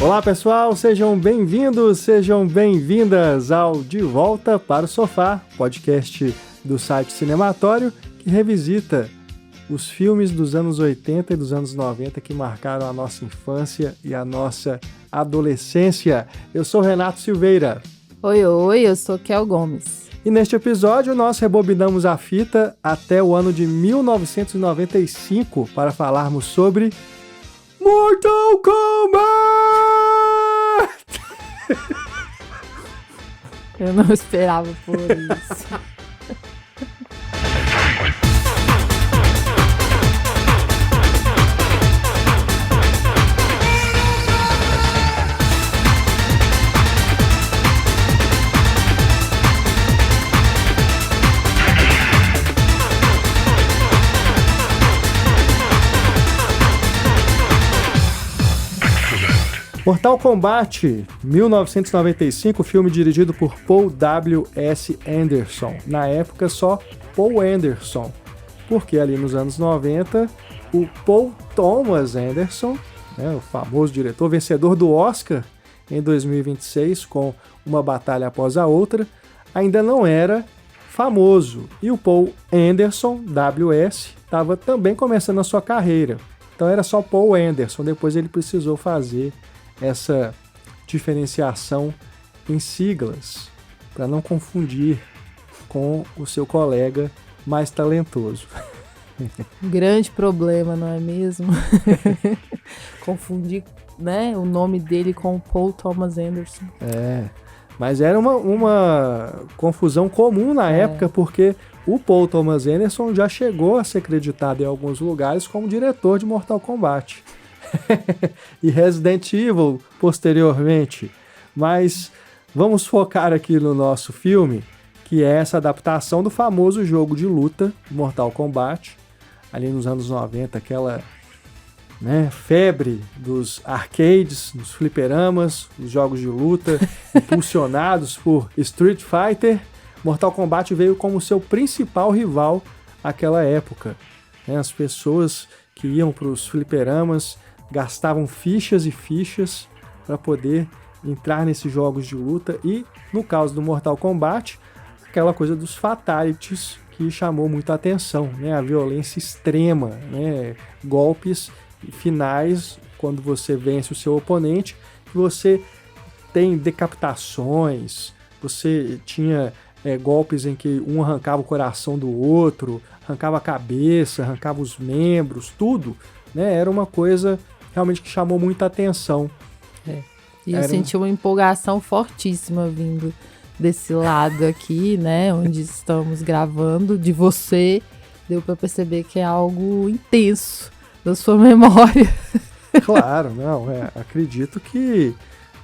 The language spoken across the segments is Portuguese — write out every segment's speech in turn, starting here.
Olá pessoal, sejam bem-vindos, sejam bem-vindas ao De Volta para o Sofá, podcast do site Cinematório que revisita os filmes dos anos 80 e dos anos 90 que marcaram a nossa infância e a nossa adolescência. Eu sou Renato Silveira. Oi, eu sou Kel Gomes. E neste episódio nós rebobinamos a fita até o ano de 1995 para falarmos sobre Mortal Kombat! Eu não esperava por isso. Mortal Kombat, 1995, filme dirigido por Paul W.S. Anderson. Na época, só Paul Anderson, porque ali nos anos 90, o Paul Thomas Anderson, o famoso diretor, vencedor do Oscar em 2026, com Uma Batalha Após a Outra, ainda não era famoso. E o Paul Anderson, W.S., estava também começando a sua carreira. Então era só Paul Anderson, depois ele precisou fazer essa diferenciação em siglas, para não confundir com o seu colega mais talentoso. Grande problema, não é mesmo? Confundir, o nome dele com o Paul Thomas Anderson. Mas era uma confusão comum na época, porque o Paul Thomas Anderson já chegou a ser acreditado em alguns lugares como diretor de Mortal Kombat. E Resident Evil posteriormente. Mas vamos focar aqui no nosso filme, que é essa adaptação do famoso jogo de luta Mortal Kombat, ali nos anos 90, aquela febre dos arcades, dos fliperamas, os jogos de luta impulsionados por Street Fighter. Mortal Kombat veio como seu principal rival naquela época. As pessoas que iam para os fliperamas gastavam fichas e fichas para poder entrar nesses jogos de luta e, no caso do Mortal Kombat, aquela coisa dos fatalities que chamou muita atenção, a violência extrema, golpes finais quando você vence o seu oponente, você tem decapitações, você tinha golpes em que um arrancava o coração do outro, arrancava a cabeça, arrancava os membros, tudo, era uma coisa realmente que chamou muita atenção. E eu senti uma empolgação fortíssima vindo desse lado aqui, onde estamos gravando, de você. Deu para perceber que é algo intenso da sua memória. Claro, acredito que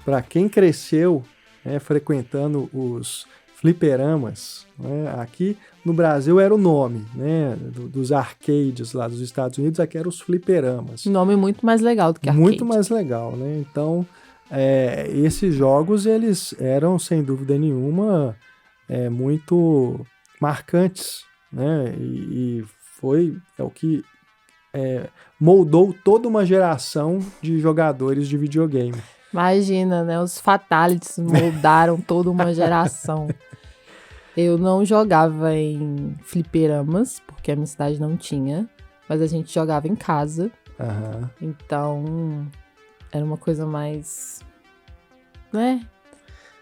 para quem cresceu frequentando os fliperamas, aqui no Brasil era o nome dos arcades lá dos Estados Unidos, aqui eram os fliperamas. Nome muito mais legal do que arcade. Muito mais legal, Então, esses jogos, eles eram, sem dúvida nenhuma, muito marcantes, E foi o que moldou toda uma geração de jogadores de videogame. Imagina, os fatalities moldaram toda uma geração. Eu não jogava em fliperamas, porque a minha cidade não tinha, mas a gente jogava em casa. Uhum. Então, era uma coisa mais,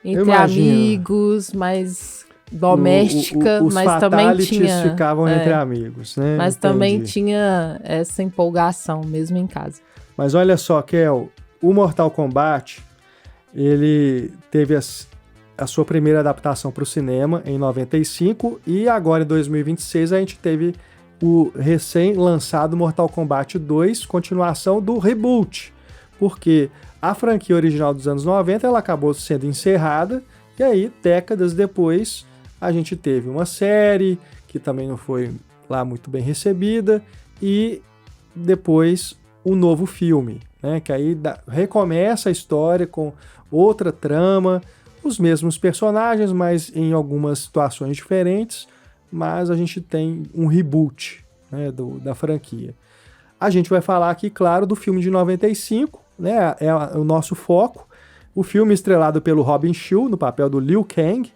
entre amigos, mais doméstica, mas também tinha... ficavam entre amigos, Mas também tinha essa empolgação, mesmo em casa. Mas olha só, Kel, o Mortal Kombat, ele teve a sua primeira adaptação para o cinema em 95 e agora em 2026 a gente teve o recém-lançado Mortal Kombat 2, continuação do reboot, porque a franquia original dos anos 90 ela acabou sendo encerrada e aí, décadas depois, a gente teve uma série que também não foi lá muito bem recebida e depois o novo filme, que aí recomeça a história com outra trama, os mesmos personagens, mas em algumas situações diferentes, mas a gente tem um reboot da franquia. A gente vai falar aqui, claro, do filme de 95, né, é o nosso foco. O filme estrelado pelo Robin Shou, no papel do Liu Kang.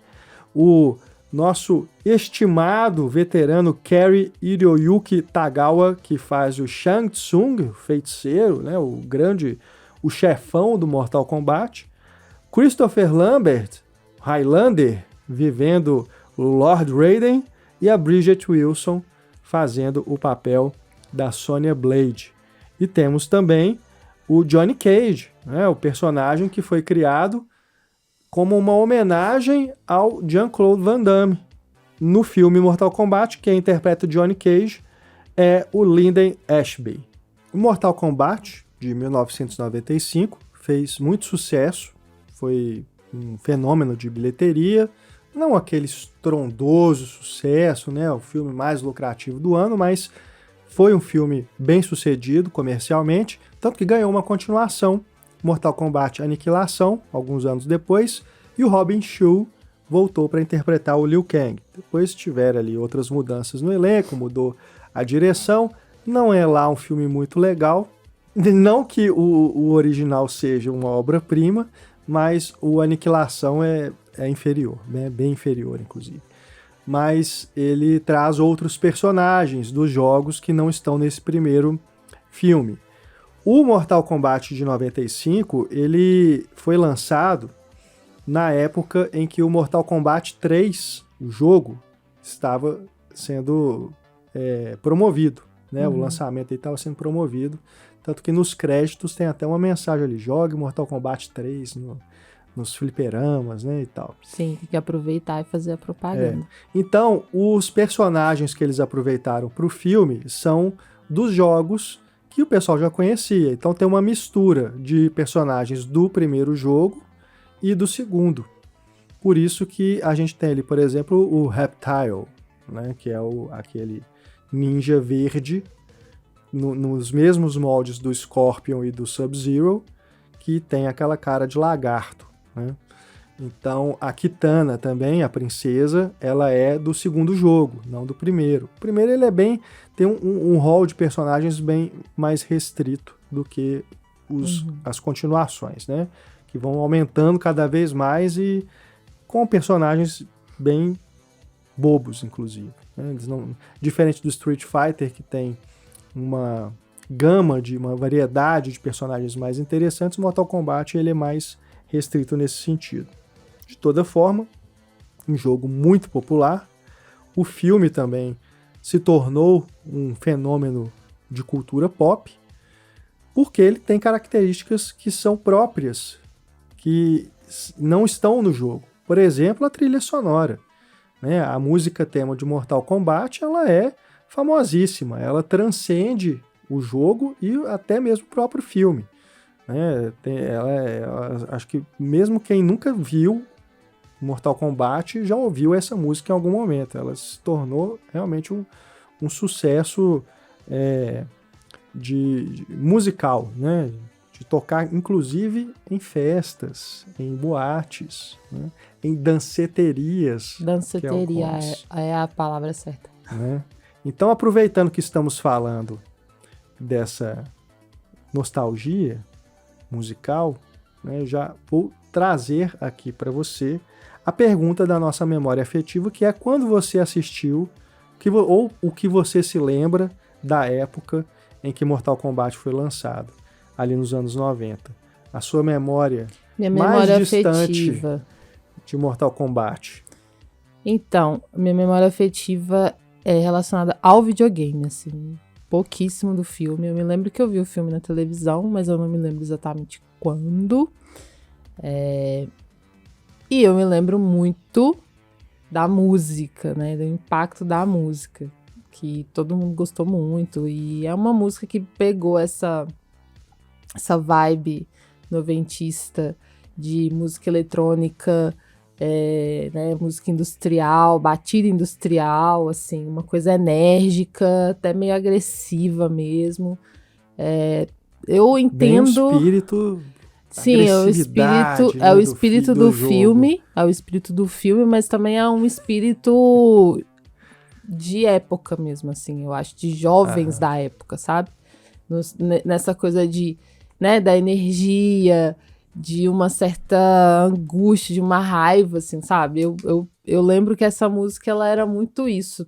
O nosso estimado veterano Cary Hiroyuki Tagawa, que faz o Shang Tsung, o feiticeiro, né, o chefão do Mortal Kombat. Christopher Lambert, Highlander, vivendo o Lord Raiden. E a Bridget Wilson fazendo o papel da Sonya Blade. E temos também o Johnny Cage, né, o personagem que foi criado como uma homenagem ao Jean-Claude Van Damme. No filme Mortal Kombat, quem interpreta o Johnny Cage é o Lyndon Ashby. O Mortal Kombat, de 1995, fez muito sucesso, foi um fenômeno de bilheteria, não aquele estrondoso sucesso, né, o filme mais lucrativo do ano, mas foi um filme bem sucedido comercialmente, tanto que ganhou uma continuação, Mortal Kombat Aniquilação, alguns anos depois, e o Robin Shou voltou para interpretar o Liu Kang. Depois tiveram ali outras mudanças no elenco, mudou a direção, não é lá um filme muito legal, não que o original seja uma obra-prima, mas o Aniquilação é inferior, né? Bem inferior, inclusive. Mas ele traz outros personagens dos jogos que não estão nesse primeiro filme. O Mortal Kombat de 95, ele foi lançado na época em que o Mortal Kombat 3, o jogo, estava sendo promovido, né? O lançamento estava sendo promovido, tanto que nos créditos tem até uma mensagem ali, jogue Mortal Kombat 3 nos fliperamas, né, e tal. Sim, tem que aproveitar e fazer a propaganda. Então, os personagens que eles aproveitaram para o filme são dos jogos que o pessoal já conhecia. Então tem uma mistura de personagens do primeiro jogo e do segundo. Por isso que a gente tem ali, por exemplo, o Reptile, né, que é aquele ninja verde, nos mesmos moldes do Scorpion e do Sub-Zero, que tem aquela cara de lagarto, né? Então, a Kitana também, a princesa, ela é do segundo jogo, não do primeiro. O primeiro ele tem um rol de personagens bem mais restrito do que as continuações, né? Que vão aumentando cada vez mais e com personagens bem bobos, inclusive, né? Eles não, diferente do Street Fighter, que tem uma gama uma variedade de personagens mais interessantes, Mortal Kombat ele é mais restrito nesse sentido. De toda forma, um jogo muito popular. O filme também se tornou um fenômeno de cultura pop, porque ele tem características que são próprias, que não estão no jogo. Por exemplo, a trilha sonora, né? A música tema de Mortal Kombat ela é famosíssima, ela transcende o jogo e até mesmo o próprio filme, né? Acho que mesmo quem nunca viu Mortal Kombat já ouviu essa música em algum momento. Ela se tornou realmente um sucesso musical, né? De tocar inclusive em festas, em boates, né? Em danceterias. Danceteria é a palavra certa. Né? Então, aproveitando que estamos falando dessa nostalgia musical, né, já vou trazer aqui para você a pergunta da nossa memória afetiva, que é quando você assistiu, ou o que você se lembra da época em que Mortal Kombat foi lançado, ali nos anos 90. A sua memória mais distante afetiva de Mortal Kombat. Então, minha memória afetiva é relacionada ao videogame, assim, pouquíssimo do filme. Eu me lembro que eu vi o filme na televisão, mas eu não me lembro exatamente quando. E eu me lembro muito da música, né? Do impacto da música, que todo mundo gostou muito. E é uma música que pegou essa vibe noventista de música eletrônica, né? Música industrial, batida industrial, assim, uma coisa enérgica, até meio agressiva mesmo. Eu entendo... Bem o espírito... Sim, é o espírito do filme, é o espírito do filme, mas também é um espírito de época mesmo, assim, eu acho, de jovens da época, sabe? Nessa coisa de né, da energia, de uma certa angústia, de uma raiva, assim, sabe? Eu lembro que essa música, ela era muito isso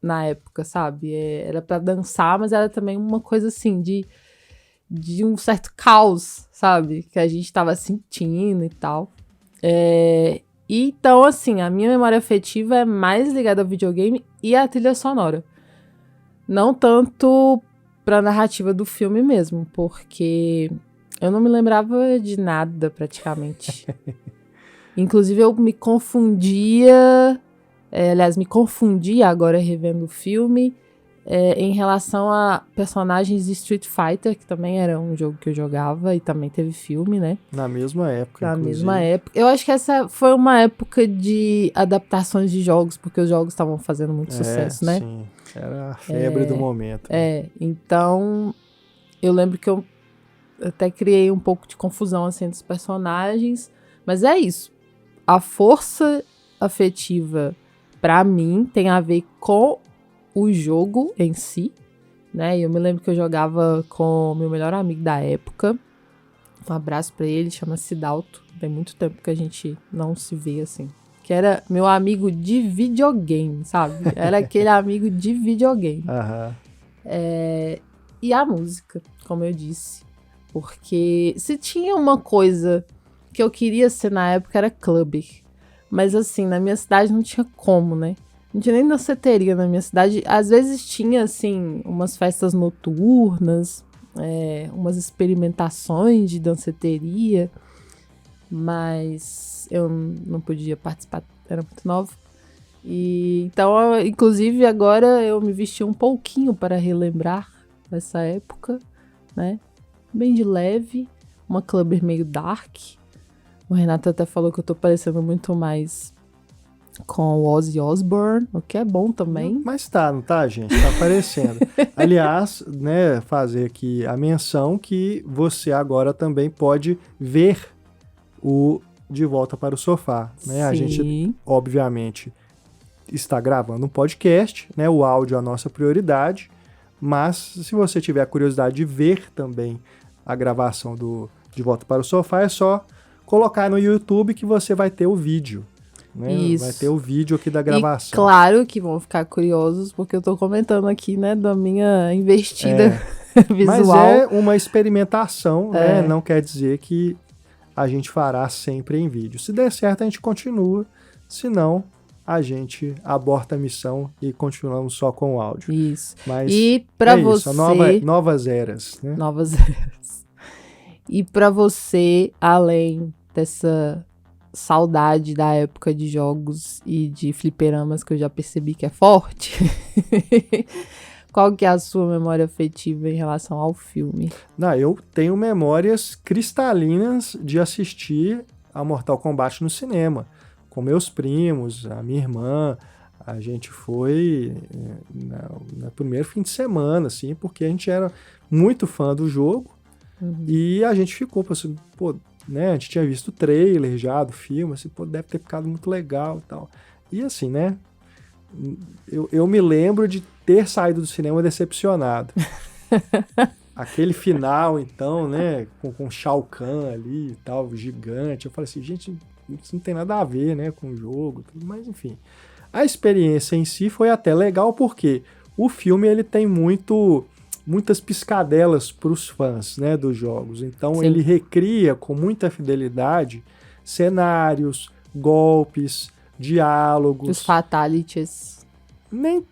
na época, sabe? Era pra dançar, mas era também uma coisa, assim, de um certo caos, sabe? Que a gente tava sentindo e tal. Então, assim, a minha memória afetiva é mais ligada ao videogame e à trilha sonora. Não tanto pra narrativa do filme mesmo, porque eu não me lembrava de nada, praticamente. Inclusive, eu me confundia... aliás, me confundi agora revendo o filme em relação a personagens de Street Fighter, que também era um jogo que eu jogava e também teve filme, né? Na mesma época, Na inclusive. mesma época. Eu acho que essa foi uma época de adaptações de jogos, porque os jogos estavam fazendo muito sucesso, né? Sim, era a febre do momento. Então eu lembro que eu até criei um pouco de confusão assim entre os personagens, mas é isso. A força afetiva, pra mim, tem a ver com o jogo em si, né? Eu me lembro que eu jogava com o meu melhor amigo da época. Um abraço pra ele, chama-se Dalto. Tem muito tempo que a gente não se vê assim. Que era meu amigo de videogame, sabe? Era aquele amigo de videogame. E a música, como eu disse. Porque se tinha uma coisa que eu queria ser na época, era clubber. Mas assim, na minha cidade não tinha como, né? Não tinha nem danceteria na minha cidade. Às vezes tinha, assim, umas festas noturnas, umas experimentações de danceteria, mas eu não podia participar, era muito nova. Então, inclusive, agora eu me vesti um pouquinho para relembrar essa época, né? Bem de leve, uma clubber meio dark. O Renato até falou que eu tô parecendo muito mais com o Ozzy Osbourne, o que é bom também. Mas não tá, gente? Tá aparecendo. Aliás, né, fazer aqui a menção que você agora também pode ver o De Volta para o Sofá, né? Sim. A gente, obviamente, está gravando um podcast, né? O áudio é a nossa prioridade, mas se você tiver a curiosidade de ver também a gravação do De Volta para o Sofá, é só colocar no YouTube que você vai ter o vídeo. Né? Isso. Vai ter o vídeo aqui da gravação. E claro que vão ficar curiosos, porque eu tô comentando aqui, né, da minha investida visual. Mas é uma experimentação, né? Não quer dizer que a gente fará sempre em vídeo. Se der certo, a gente continua. Se não, a gente aborta a missão e continuamos só com o áudio. Isso. Mas e pra você... Isso, novas eras, né? Novas eras. E pra você, além dessa saudade da época de jogos e de fliperamas que eu já percebi que é forte, qual que é a sua memória afetiva em relação ao filme? Eu tenho memórias cristalinas de assistir a Mortal Kombat no cinema, com meus primos, a minha irmã. A gente foi no primeiro fim de semana, assim, porque a gente era muito fã do jogo. E a gente ficou assim, né, a gente tinha visto o trailer já do filme, assim, deve ter ficado muito legal e tal. E assim, né, eu me lembro de ter saído do cinema decepcionado. Aquele final, então, né, com Shao Kahn ali e tal, gigante, eu falei assim, gente, isso não tem nada a ver, né, com o jogo, tudo, mas enfim. A experiência em si foi até legal porque o filme, ele tem muitas piscadelas para os fãs, né, dos jogos. Então, Sim. Ele recria com muita fidelidade cenários, golpes, diálogos. Os fatalities.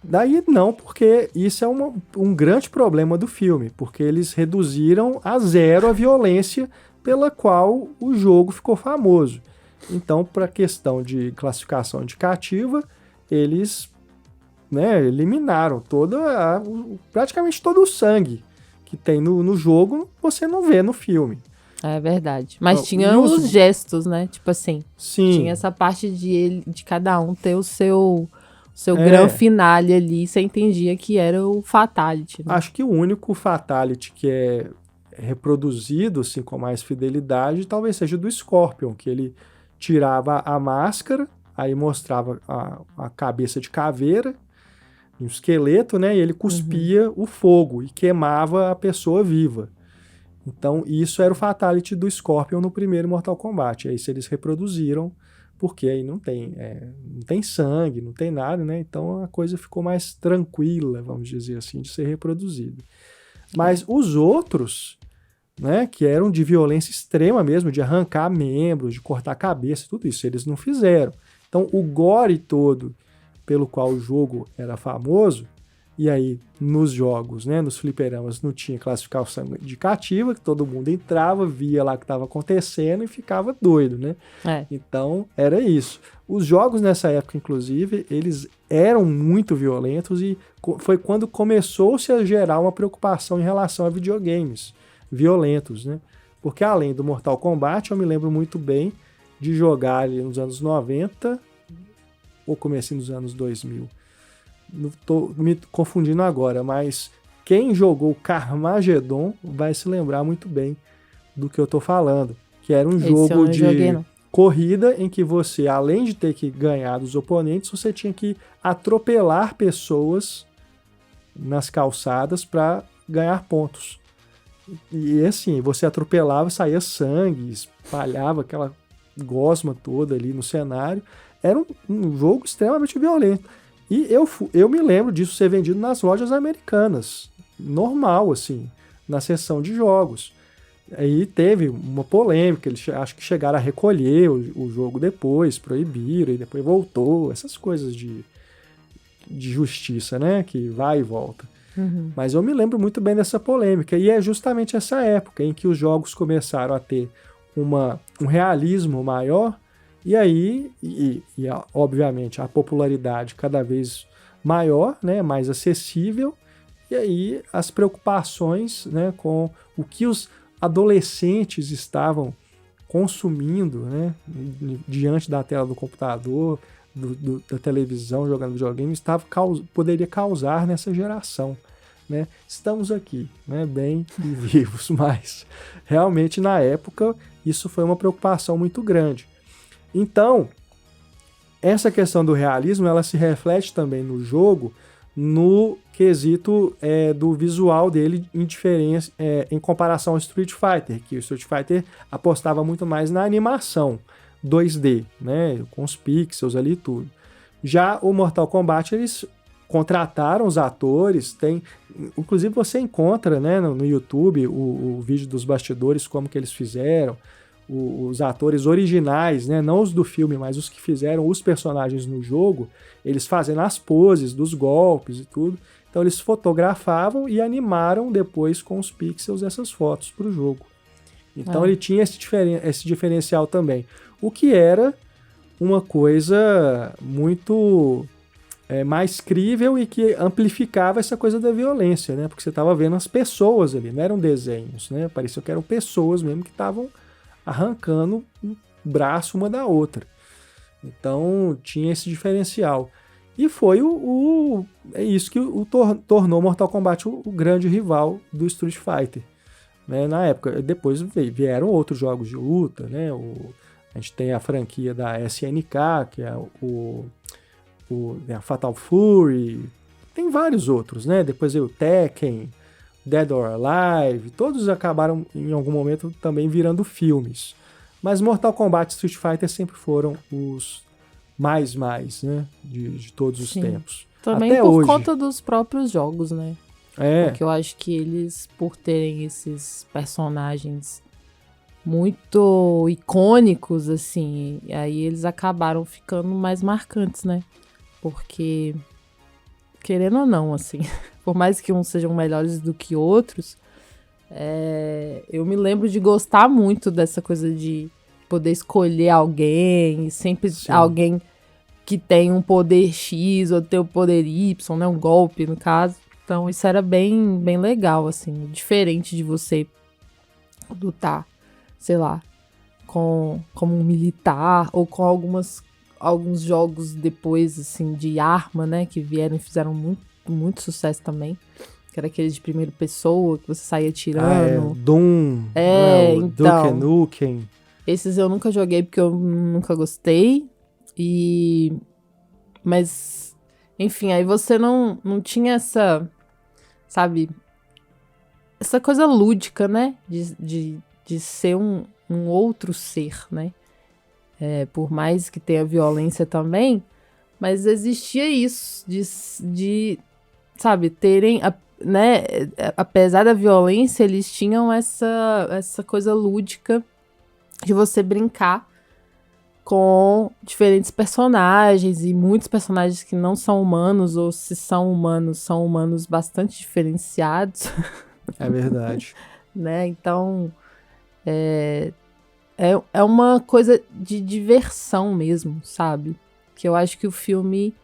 Daí não, porque isso é um grande problema do filme, porque eles reduziram a zero a violência pela qual o jogo ficou famoso. Então, para a questão de classificação indicativa, eles, né, eliminaram praticamente todo o sangue que tem no jogo, você não vê no filme. É verdade. Mas tinha os gestos, né? Tipo assim. Sim. Tinha essa parte de cada um ter o seu grande finale ali. Você entendia que era o fatality. Né? Acho que o único fatality que é reproduzido assim, com mais fidelidade talvez seja do Scorpion, que ele tirava a máscara, aí mostrava a cabeça de caveira, um esqueleto, né? E ele cuspia o fogo e queimava a pessoa viva. Então, isso era o fatality do Scorpion no primeiro Mortal Kombat. Aí, se eles reproduziram, porque aí não tem sangue, não tem nada, né? Então, a coisa ficou mais tranquila, vamos dizer assim, de ser reproduzida. Mas os outros, né, que eram de violência extrema mesmo, de arrancar membros, de cortar a cabeça, tudo isso, eles não fizeram. Então, o gore todo pelo qual o jogo era famoso, e aí nos jogos, né, nos fliperamas, não tinha classificação indicativa, que todo mundo entrava, via lá o que estava acontecendo e ficava doido, né? Então, era isso. Os jogos nessa época, inclusive, eles eram muito violentos e foi quando começou-se a gerar uma preocupação em relação a videogames violentos, né? Porque além do Mortal Kombat, eu me lembro muito bem de jogar ali nos anos 90 ou comecinho dos anos 2000. Não tô me confundindo agora, mas quem jogou Carmageddon vai se lembrar muito bem do que eu tô falando, que era um jogo de corrida em que você, além de ter que ganhar dos oponentes, você tinha que atropelar pessoas nas calçadas para ganhar pontos. E assim, você atropelava, saía sangue, espalhava aquela gosma toda ali no cenário. Era um jogo extremamente violento. E eu me lembro disso ser vendido nas lojas americanas, normal, assim, na seção de jogos. Aí teve uma polêmica, eles acho que chegaram a recolher o jogo depois, proibiram, e depois voltou, essas coisas de justiça, né, que vai e volta. Uhum. Mas eu me lembro muito bem dessa polêmica, e é justamente essa época em que os jogos começaram a ter um realismo maior, e aí, obviamente, a popularidade cada vez maior, né, mais acessível, e aí as preocupações, né, com o que os adolescentes estavam consumindo, né, diante da tela do computador, da televisão, jogando videogame, poderia causar nessa geração. Né? Estamos aqui, né, bem e vivos, mas realmente na época isso foi uma preocupação muito grande. Então, essa questão do realismo, ela se reflete também no jogo, no quesito do visual dele em comparação ao Street Fighter, que o Street Fighter apostava muito mais na animação 2D, né, com os pixels ali e tudo. Já o Mortal Kombat, eles contrataram os atores, inclusive você encontra, né, no YouTube o vídeo dos bastidores, como que eles fizeram, os atores originais, né, não os do filme, mas os que fizeram os personagens no jogo, eles fazendo as poses dos golpes e tudo. Então eles fotografavam e animaram depois com os pixels essas fotos para o jogo. Então ele tinha esse diferencial também. O que era uma coisa muito mais crível e que amplificava essa coisa da violência, né? Porque você estava vendo as pessoas ali, não eram desenhos, né? Parecia que eram pessoas mesmo que estavam arrancando um braço uma da outra. Então tinha esse diferencial. E foi isso que tornou Mortal Kombat o grande rival do Street Fighter, né? Na época. Depois vieram outros jogos de luta, né? A gente tem a franquia da SNK, que é a Fatal Fury, tem vários outros, né? Depois veio o Tekken, Dead or Alive, todos acabaram em algum momento também virando filmes. Mas Mortal Kombat e Street Fighter sempre foram os mais, né? De todos os tempos. Também até por hoje. Conta dos próprios jogos, né? Porque eu acho que eles, por terem esses personagens muito icônicos, assim, aí eles acabaram ficando mais marcantes, né? Porque, querendo ou não, assim, por mais que uns sejam melhores do que outros, eu me lembro de gostar muito dessa coisa de poder escolher alguém, sempre alguém que tem um poder X ou tem um poder Y, né? Um golpe, no caso. Então, isso era bem, bem legal, assim, diferente de você lutar, sei lá, como um militar ou com alguns jogos depois, assim, de arma, né, que vieram e fizeram muito, muito sucesso também, que era aqueles de primeira pessoa, que você saía tirando. Doom, então, Duke Nukem. Esses eu nunca joguei porque eu nunca gostei, mas, enfim, aí você não tinha essa, sabe, essa coisa lúdica, né? De ser um outro ser, né? Por mais que tenha violência também, mas existia isso, de sabe, terem, né? Apesar da violência, eles tinham essa coisa lúdica de você brincar com diferentes personagens, e muitos personagens que não são humanos, ou se são humanos bastante diferenciados. É verdade. Né? Então, é uma coisa de diversão mesmo, sabe? Que eu acho que o filme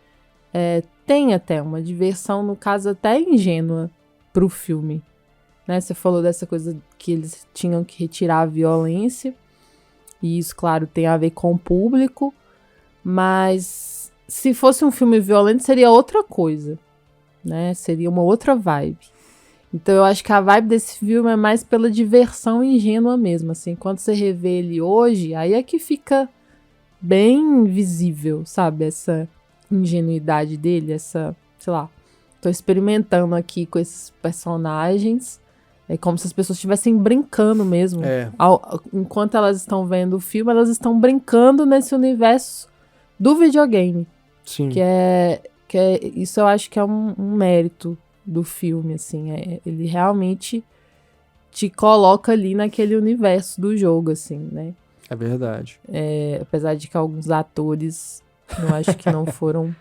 tem até uma diversão, no caso, até ingênua pro filme. Né? Você falou dessa coisa que eles tinham que retirar a violência, e isso, claro, tem a ver com o público, mas se fosse um filme violento, seria outra coisa, né? Seria uma outra vibe. Então eu acho que a vibe desse filme é mais pela diversão ingênua mesmo, assim. Quando você revê ele hoje, aí é que fica bem visível, sabe? Essa ingenuidade dele, essa, sei lá, tô experimentando aqui com esses personagens. É como se as pessoas estivessem brincando mesmo. Enquanto elas estão vendo o filme, elas estão brincando nesse universo do videogame. Sim. Que isso eu acho que é um mérito do filme, assim. Ele realmente te coloca ali naquele universo do jogo, assim, né? É verdade. Apesar de que alguns atores eu acho que não foram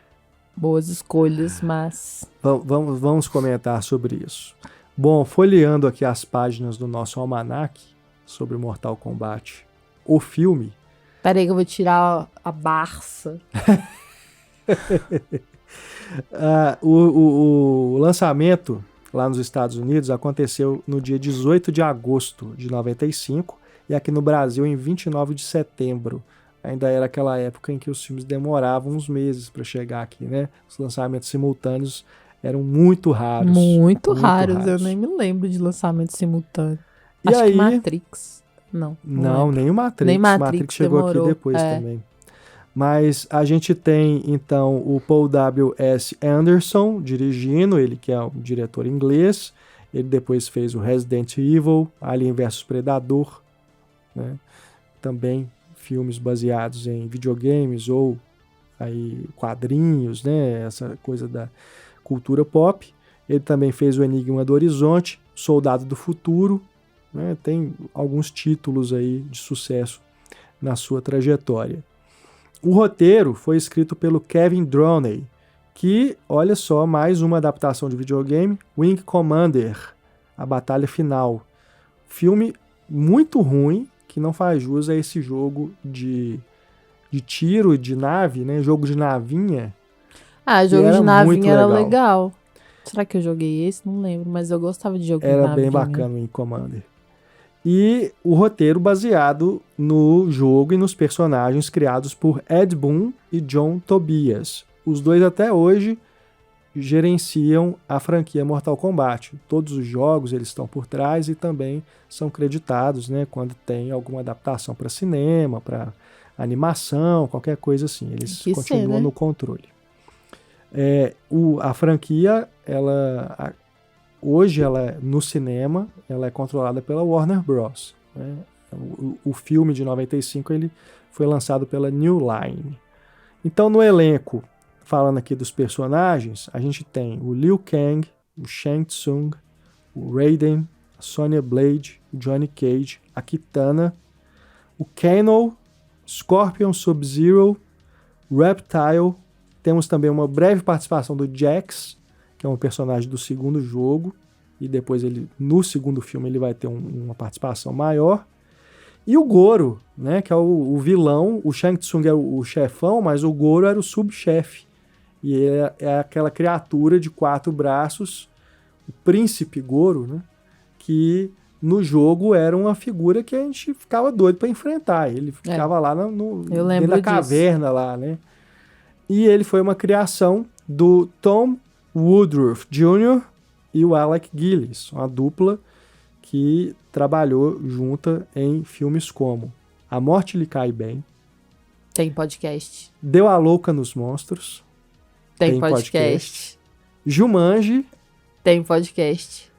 boas escolhas, mas... Vamos comentar sobre isso. Bom, folheando aqui as páginas do nosso almanaque sobre Mortal Kombat, o filme... Peraí que eu vou tirar a Barça. O lançamento lá nos Estados Unidos aconteceu no dia 18 de agosto de 95 e aqui no Brasil em 29 de setembro. Ainda era aquela época em que os filmes demoravam uns meses para chegar aqui, né? Os lançamentos simultâneos eram muito raros. Muito raros. Eu nem me lembro de lançamento simultâneo. Acho que Matrix. Não, nem o Matrix. Nem Matrix chegou demorou. Aqui depois também. Mas a gente tem, então, o Paul W.S. Anderson dirigindo, ele que é um diretor inglês. Ele depois fez o Resident Evil, Alien vs Predador, né? Também filmes baseados em videogames ou aí, quadrinhos, né? Essa coisa da cultura pop. Ele também fez o Enigma do Horizonte, Soldado do Futuro, né? Tem alguns títulos aí de sucesso na sua trajetória. O roteiro foi escrito pelo Kevin Droney, que, olha só, mais uma adaptação de videogame, Wing Commander, a batalha final. Filme muito ruim, que não faz jus a esse jogo de tiro, de nave, né? Jogo de navinha. Jogo de navinha era legal. Será que eu joguei esse? Não lembro, mas eu gostava de jogo de navinha. Era bem bacana o Wing Commander. E o roteiro baseado no jogo e nos personagens criados por Ed Boon e John Tobias. Os dois até hoje gerenciam a franquia Mortal Kombat. Todos os jogos eles estão por trás e também são creditados, né, quando tem alguma adaptação para cinema, para animação, qualquer coisa assim. Eles continuam no controle. A franquia, hoje ela no cinema, ela é controlada pela Warner Bros. Né? O filme de 95 ele foi lançado pela New Line. Então no elenco, falando aqui dos personagens, a gente tem o Liu Kang, o Shang Tsung, o Raiden, a Sonya Blade, o Johnny Cage, a Kitana, o Kano, Scorpion Sub-Zero, Reptile. Temos também uma breve participação do Jax, que é um personagem do segundo jogo, e depois no segundo filme ele vai ter uma participação maior. E o Goro, né, que é o vilão. O Shang Tsung é o chefão, mas o Goro era o subchefe. E é aquela criatura de 4 braços, o príncipe Goro, né, que no jogo era uma figura que a gente ficava doido para enfrentar. Ele ficava lá dentro da caverna lá, né? E ele foi uma criação do Tom Woodruff Jr. e o Alec Gillis, uma dupla que trabalhou junta em filmes como A Morte Lhe Cai Bem. Tem podcast. Deu a Louca nos Monstros. Tem podcast. Jumanji. Tem podcast.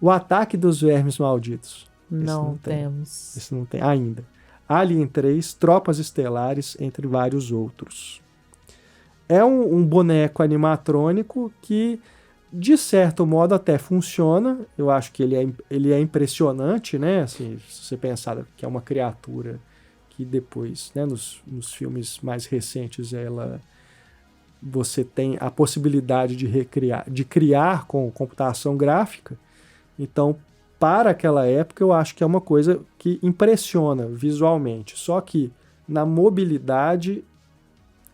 O Ataque dos Vermes Malditos. Não temos. Esse não tem ainda. Alien 3, Tropas Estelares, entre vários outros. É um boneco animatrônico que, de certo modo, até funciona. Eu acho que ele é impressionante, né? Assim, se você pensar que é uma criatura que depois, né, nos filmes mais recentes, você tem a possibilidade de criar com computação gráfica. Então, para aquela época, eu acho que é uma coisa que impressiona visualmente. Só que na mobilidade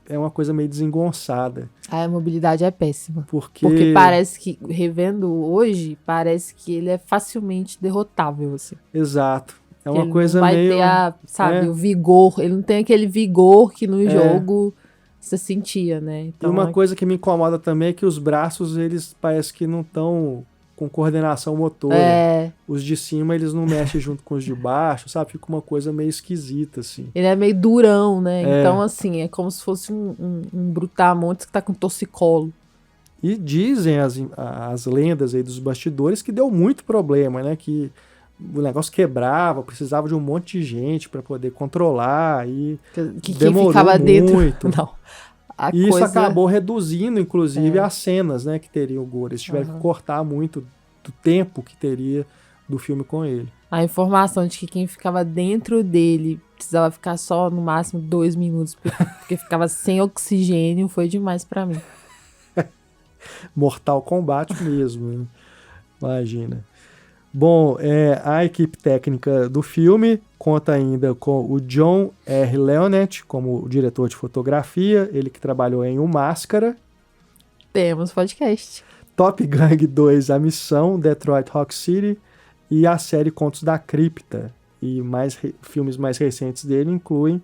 é uma coisa meio desengonçada. A mobilidade é péssima. Porque parece que, revendo hoje, parece que ele é facilmente derrotável, assim. Exato. É uma ele coisa não vai meio... ter o vigor. Ele não tem aquele vigor que no jogo você sentia, né? Então, e uma coisa que me incomoda também é que os braços, eles parece que não estão com coordenação motora. Os de cima, eles não mexem junto com os de baixo, sabe? Fica uma coisa meio esquisita, assim. Ele é meio durão, né? Então, assim, é como se fosse um brutamontes que tá com torcicolo. E dizem as lendas aí dos bastidores que deu muito problema, né? Que o negócio quebrava, precisava de um monte de gente para poder controlar e demorou ficava muito. Não. Isso acabou reduzindo, inclusive, as cenas, né, que teriam o Gore. Eles tiveram que cortar muito do tempo que teria do filme com ele. A informação de que quem ficava dentro dele precisava ficar só, no máximo, 2 minutos, porque ficava sem oxigênio, foi demais para mim. Mortal Kombat mesmo, né? Imagina. Bom, a equipe técnica do filme conta ainda com o John R. Leonetti como diretor de fotografia, ele que trabalhou em O Máscara. Temos podcast. Top Gun 2, A Missão, Detroit Rock City e a série Contos da Cripta. E filmes mais recentes dele incluem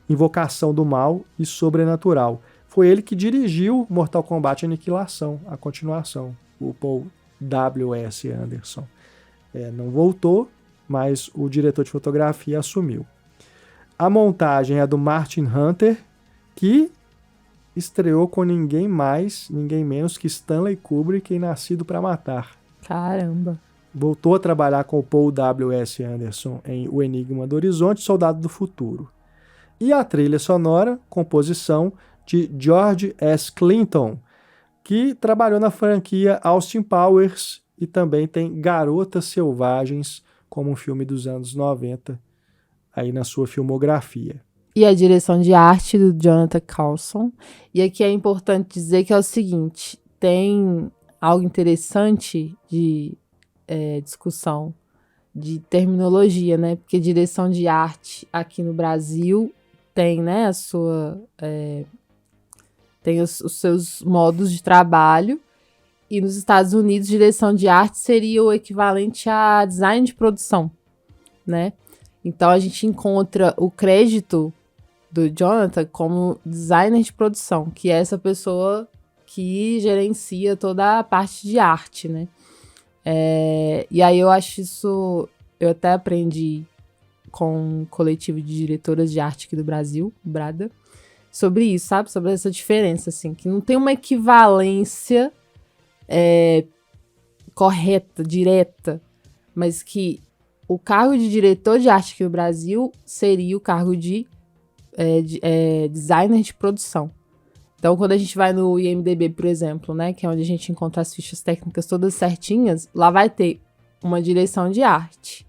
Invocação do Mal e Sobrenatural. Foi ele que dirigiu Mortal Kombat Aniquilação, a continuação, o Paul W.S. Anderson. Não voltou, mas o diretor de fotografia assumiu. A montagem é do Martin Hunter, que estreou com ninguém menos que Stanley Kubrick em Nascido para Matar. Caramba! Voltou a trabalhar com o Paul W.S. Anderson em O Enigma do Horizonte, Soldado do Futuro. E a trilha sonora, composição de George S. Clinton, que trabalhou na franquia Austin Powers e também tem Garotas Selvagens, como um filme dos anos 90, aí na sua filmografia. E a direção de arte do Jonathan Coulson. E aqui é importante dizer que é o seguinte, tem algo interessante de discussão de terminologia, né? Porque direção de arte aqui no Brasil tem, né, a sua... tem os seus modos de trabalho. E nos Estados Unidos, direção de arte seria o equivalente a design de produção, né? Então, a gente encontra o crédito do Jonathan como designer de produção, que é essa pessoa que gerencia toda a parte de arte, né? E aí eu acho isso... Eu até aprendi com um coletivo de diretoras de arte aqui do Brasil, o Brada, sobre isso, sabe? Sobre essa diferença, assim, que não tem uma equivalência... correta, direta, mas que o cargo de diretor de arte aqui no Brasil seria o cargo de designer de produção. Então, quando a gente vai no IMDb, por exemplo, né, que é onde a gente encontra as fichas técnicas todas certinhas, lá vai ter uma direção de arte.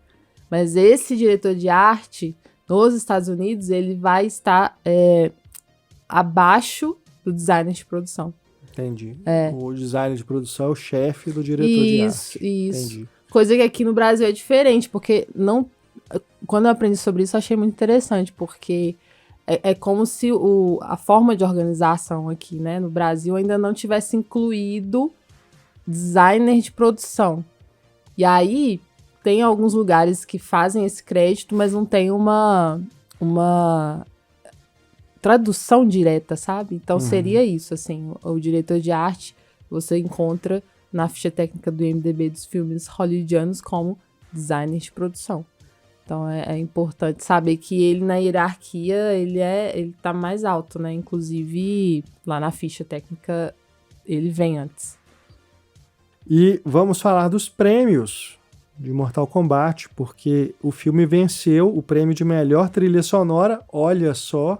Mas esse diretor de arte, nos Estados Unidos, ele vai estar abaixo do designer de produção. Entendi. O designer de produção é o chefe do diretor de arte. Isso. Entendi. Coisa que aqui no Brasil é diferente, porque não... Quando eu aprendi sobre isso, eu achei muito interessante, porque é como se a forma de organização aqui, né, no Brasil ainda não tivesse incluído designer de produção. E aí, tem alguns lugares que fazem esse crédito, mas não tem uma tradução direta, sabe? Então seria isso, assim, o diretor de arte você encontra na ficha técnica do IMDb dos filmes hollywoodianos como designer de produção. Então é importante saber que ele na hierarquia, ele tá mais alto, né? Inclusive, lá na ficha técnica, ele vem antes. E vamos falar dos prêmios de Mortal Kombat, porque o filme venceu o prêmio de melhor trilha sonora, olha só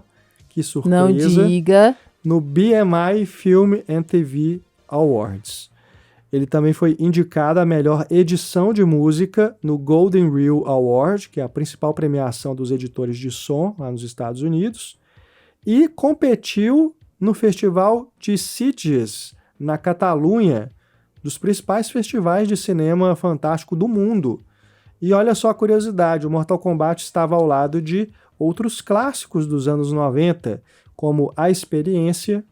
que surpresa, não diga, no BMI Film and TV Awards. Ele também foi indicado a melhor edição de música no Golden Reel Award, que é a principal premiação dos editores de som lá nos Estados Unidos, e competiu no Festival de Sitges, na Catalunha, dos principais festivais de cinema fantástico do mundo. E olha só a curiosidade, o Mortal Kombat estava ao lado de outros clássicos dos anos 90, como A Experiência,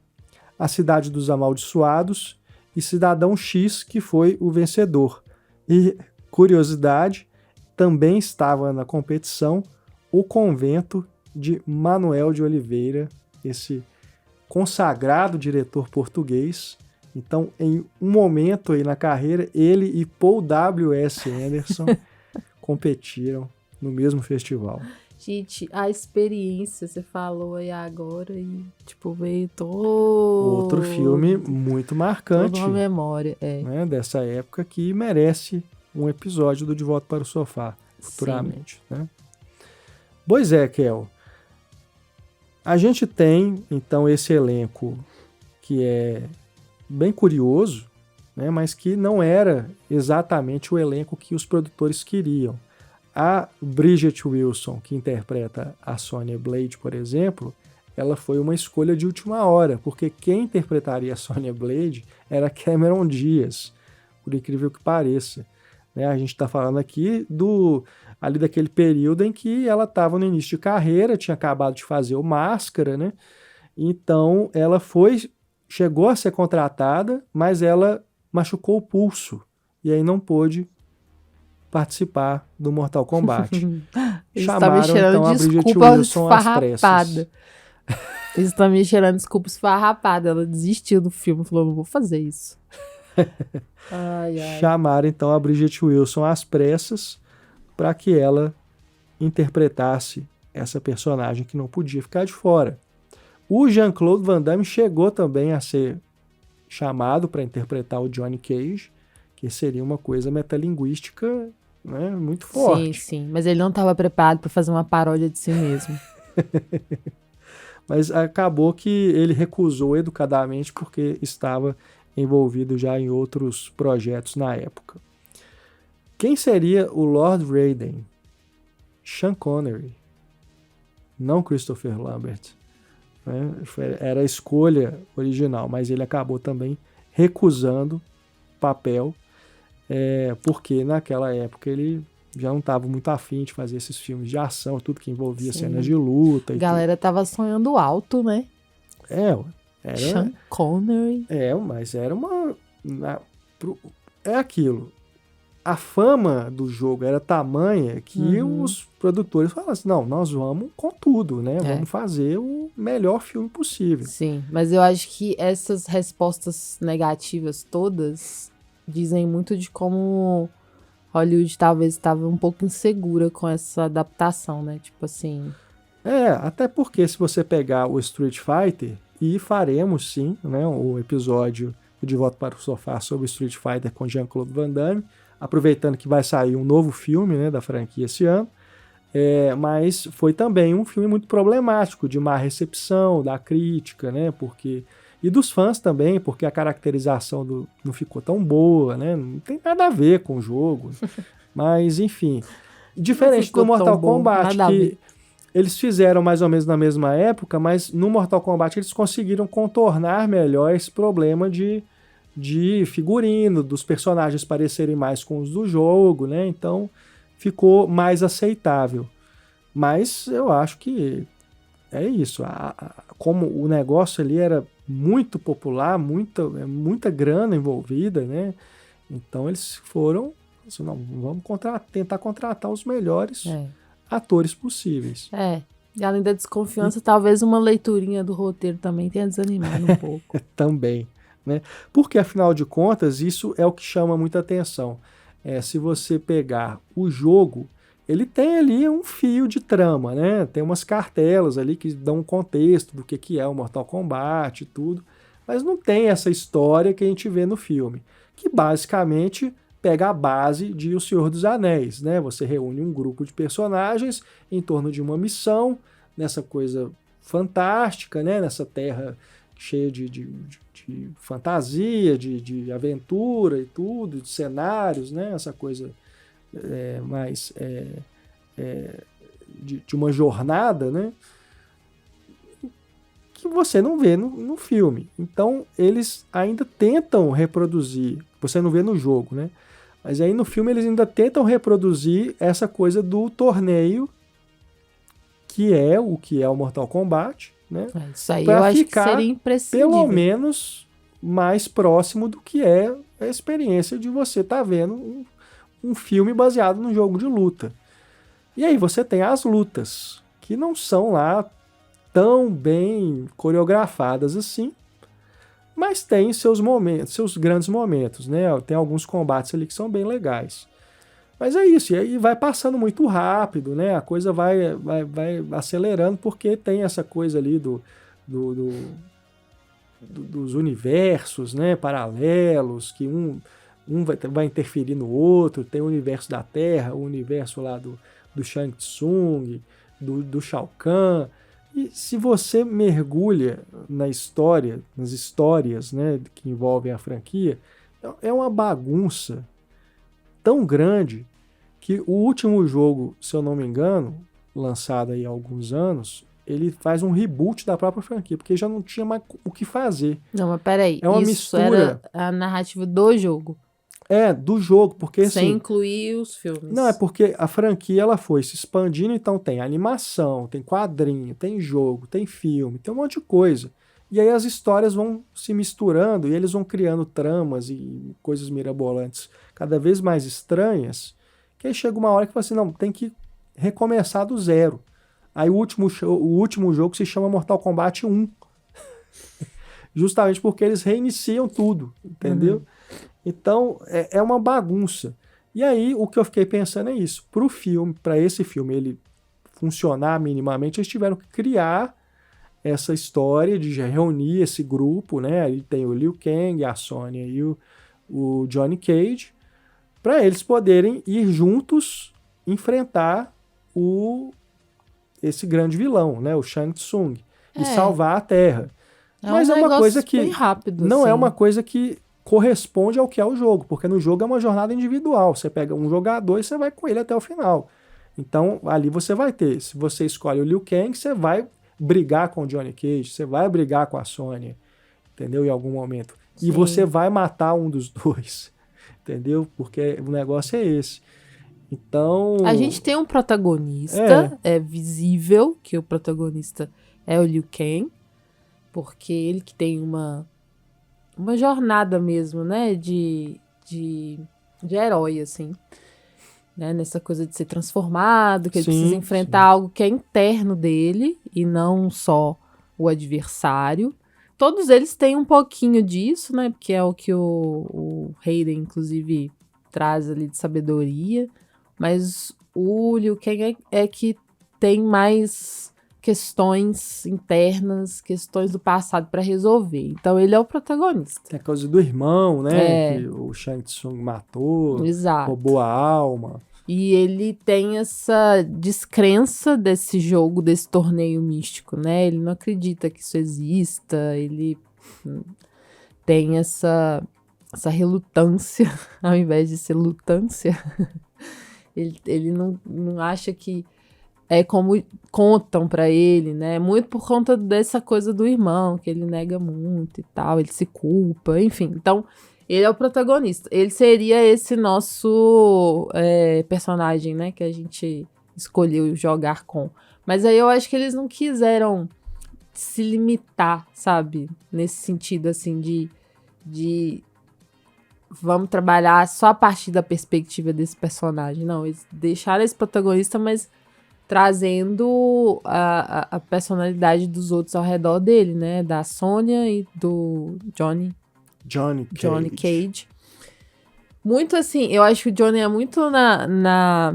A Cidade dos Amaldiçoados e Cidadão X, que foi o vencedor. E, curiosidade, também estava na competição O Convento de Manuel de Oliveira, esse consagrado diretor português. Então, em um momento aí na carreira, ele e Paul W.S. Anderson competiram no mesmo festival. Gente, A Experiência, você falou aí agora e, tipo, veio outro filme muito marcante. Toda uma memória, né, dessa época que merece um episódio do De Volta para o Sofá, futuramente. Né? Pois é, Kel. A gente tem, então, esse elenco que é bem curioso, né, mas que não era exatamente o elenco que os produtores queriam. A Bridget Wilson, que interpreta a Sonya Blade, por exemplo, ela foi uma escolha de última hora, porque quem interpretaria a Sonya Blade era Cameron Diaz, por incrível que pareça. Né? A gente está falando aqui ali daquele período em que ela estava no início de carreira, tinha acabado de fazer o Máscara, né? Então ela chegou a ser contratada, mas ela machucou o pulso e aí não pôde participar do Mortal Kombat. Chamaram então a Bridget Wilson às pressas. Eles estão me cheirando desculpa esfarrapada. Ela desistiu do filme, falou, não vou fazer isso. Ai. Chamaram então a Bridget Wilson às pressas para que ela interpretasse essa personagem que não podia ficar de fora. O Jean-Claude Van Damme chegou também a ser chamado para interpretar o Johnny Cage, que seria uma coisa metalinguística, né, muito forte. Sim, mas ele não estava preparado para fazer uma paródia de si mesmo. Mas acabou que ele recusou educadamente porque estava envolvido já em outros projetos na época. Quem seria o Lord Raiden? Sean Connery, não Christopher Lambert. Né? Era a escolha original, mas ele acabou também recusando o papel, porque naquela época ele já não estava muito afim de fazer esses filmes de ação, tudo que envolvia cenas de luta. A galera tava sonhando alto, né? Era Sean Connery. Mas era é aquilo. A fama do jogo era tamanha que os produtores falaram assim, não, nós vamos com tudo, né? Vamos fazer o melhor filme possível. Sim, mas eu acho que essas respostas negativas todas dizem muito de como Hollywood talvez estava um pouco insegura com essa adaptação, né? Tipo assim... até porque se você pegar o Street Fighter, e faremos sim, né, o episódio De Volta para o Sofá sobre o Street Fighter com Jean-Claude Van Damme, aproveitando que vai sair um novo filme, né, da franquia esse ano, mas foi também um filme muito problemático, de má recepção da crítica, né, e dos fãs também, porque a caracterização não ficou tão boa, né, não tem nada a ver com o jogo, mas enfim, diferente do Mortal Kombat, que eles fizeram mais ou menos na mesma época, mas no Mortal Kombat eles conseguiram contornar melhor esse problema de figurino, dos personagens parecerem mais com os do jogo, né? Então ficou mais aceitável. Mas eu acho que é isso. Como o negócio ali era muito popular, muita grana envolvida, né? Então eles foram assim, não, vamos tentar contratar os melhores atores possíveis. E além da desconfiança, talvez uma leiturinha do roteiro também tenha desanimado um pouco. Também, né? Porque, afinal de contas, isso é o que chama muita atenção. Se você pegar o jogo, ele tem ali um fio de trama, né? Tem umas cartelas ali que dão um contexto do que é o Mortal Kombat e tudo, mas não tem essa história que a gente vê no filme, que basicamente pega a base de O Senhor dos Anéis, né? Você reúne um grupo de personagens em torno de uma missão, nessa coisa fantástica, né? Nessa terra cheia de fantasia, de aventura e tudo, de cenários, né? Essa coisa mais de uma jornada, né? Que você não vê no filme. Então, eles ainda tentam reproduzir, você não vê no jogo, né? Mas aí no filme eles ainda tentam reproduzir essa coisa do torneio, que é o Mortal Kombat, né? Isso aí eu acho que seria imprescindível. Pelo menos mais próximo do que é a experiência de você estar vendo um filme baseado num jogo de luta. E aí você tem as lutas, que não são lá tão bem coreografadas assim, mas tem seus momentos, seus grandes momentos, né? Tem alguns combates ali que são bem legais. Mas é isso, e aí vai passando muito rápido, né? A coisa vai acelerando, porque tem essa coisa ali dos universos, né? Paralelos, que um vai interferir no outro. Tem o universo da Terra, o universo lá do Shang Tsung, do Shao Kahn. E se você mergulha nas histórias, né, que envolvem a franquia, é uma bagunça tão grande que o último jogo, se eu não me engano, lançado aí há alguns anos, ele faz um reboot da própria franquia, porque já não tinha mais o que fazer. Não, mas peraí, é uma isso mistura, era a narrativa do jogo. Do jogo, porque sem assim, incluir os filmes. Não, é porque a franquia ela foi se expandindo, então tem animação, tem quadrinho, tem jogo, tem filme, tem um monte de coisa. E aí as histórias vão se misturando e eles vão criando tramas e coisas mirabolantes cada vez mais estranhas, que aí chega uma hora que você assim, não, tem que recomeçar do zero. Aí o último jogo se chama Mortal Kombat 1. Justamente porque eles reiniciam tudo, entendeu? Uhum. Então, é uma bagunça. E aí, o que eu fiquei pensando é isso. Para esse filme ele funcionar minimamente, eles tiveram que criar essa história de reunir esse grupo, né? Aí tem o Liu Kang, a Sonya e o Johnny Cage, para eles poderem ir juntos enfrentar esse grande vilão, né? O Shang Tsung, e salvar a Terra. Mas é uma coisa que rápido, não assim. é uma coisa que corresponde ao que é o jogo, porque no jogo é uma jornada individual. Você pega um jogador e você vai com ele até o final. Então, ali você vai ter, se você escolhe o Liu Kang, você vai brigar com o Johnny Cage, você vai brigar com a Sonya, entendeu? Em algum momento. Sim. E você vai matar um dos dois, entendeu? Porque o negócio é esse. Então... A gente tem um protagonista, é visível que o protagonista é o Liu Kang, porque ele que tem uma jornada mesmo, né, de herói, assim, né, nessa coisa de ser transformado, que ele precisa enfrentar algo que é interno dele e não só o adversário. Todos eles têm um pouquinho disso, né, porque é o que o Hayden, inclusive, traz ali de sabedoria, mas o Liu Kang é que tem mais questões internas, questões do passado para resolver. Então, ele é o protagonista. Tem a causa do irmão, né? Que o Shang Tsung matou, roubou a alma. E ele tem essa descrença desse jogo, desse torneio místico, né? Ele não acredita que isso exista, ele tem essa relutância, ao invés de ser lutância. ele não acha que é como contam pra ele, né? Muito por conta dessa coisa do irmão, que ele nega muito e tal, ele se culpa, enfim. Então, ele é o protagonista. Ele seria esse nosso personagem, né? Que a gente escolheu jogar com. Mas aí eu acho que eles não quiseram se limitar, sabe? Nesse sentido, assim, de vamos trabalhar só a partir da perspectiva desse personagem. Não, eles deixaram esse protagonista, mas trazendo a personalidade dos outros ao redor dele, né? Da Sonya e do Johnny Cage. Muito assim, eu acho que o Johnny é muito na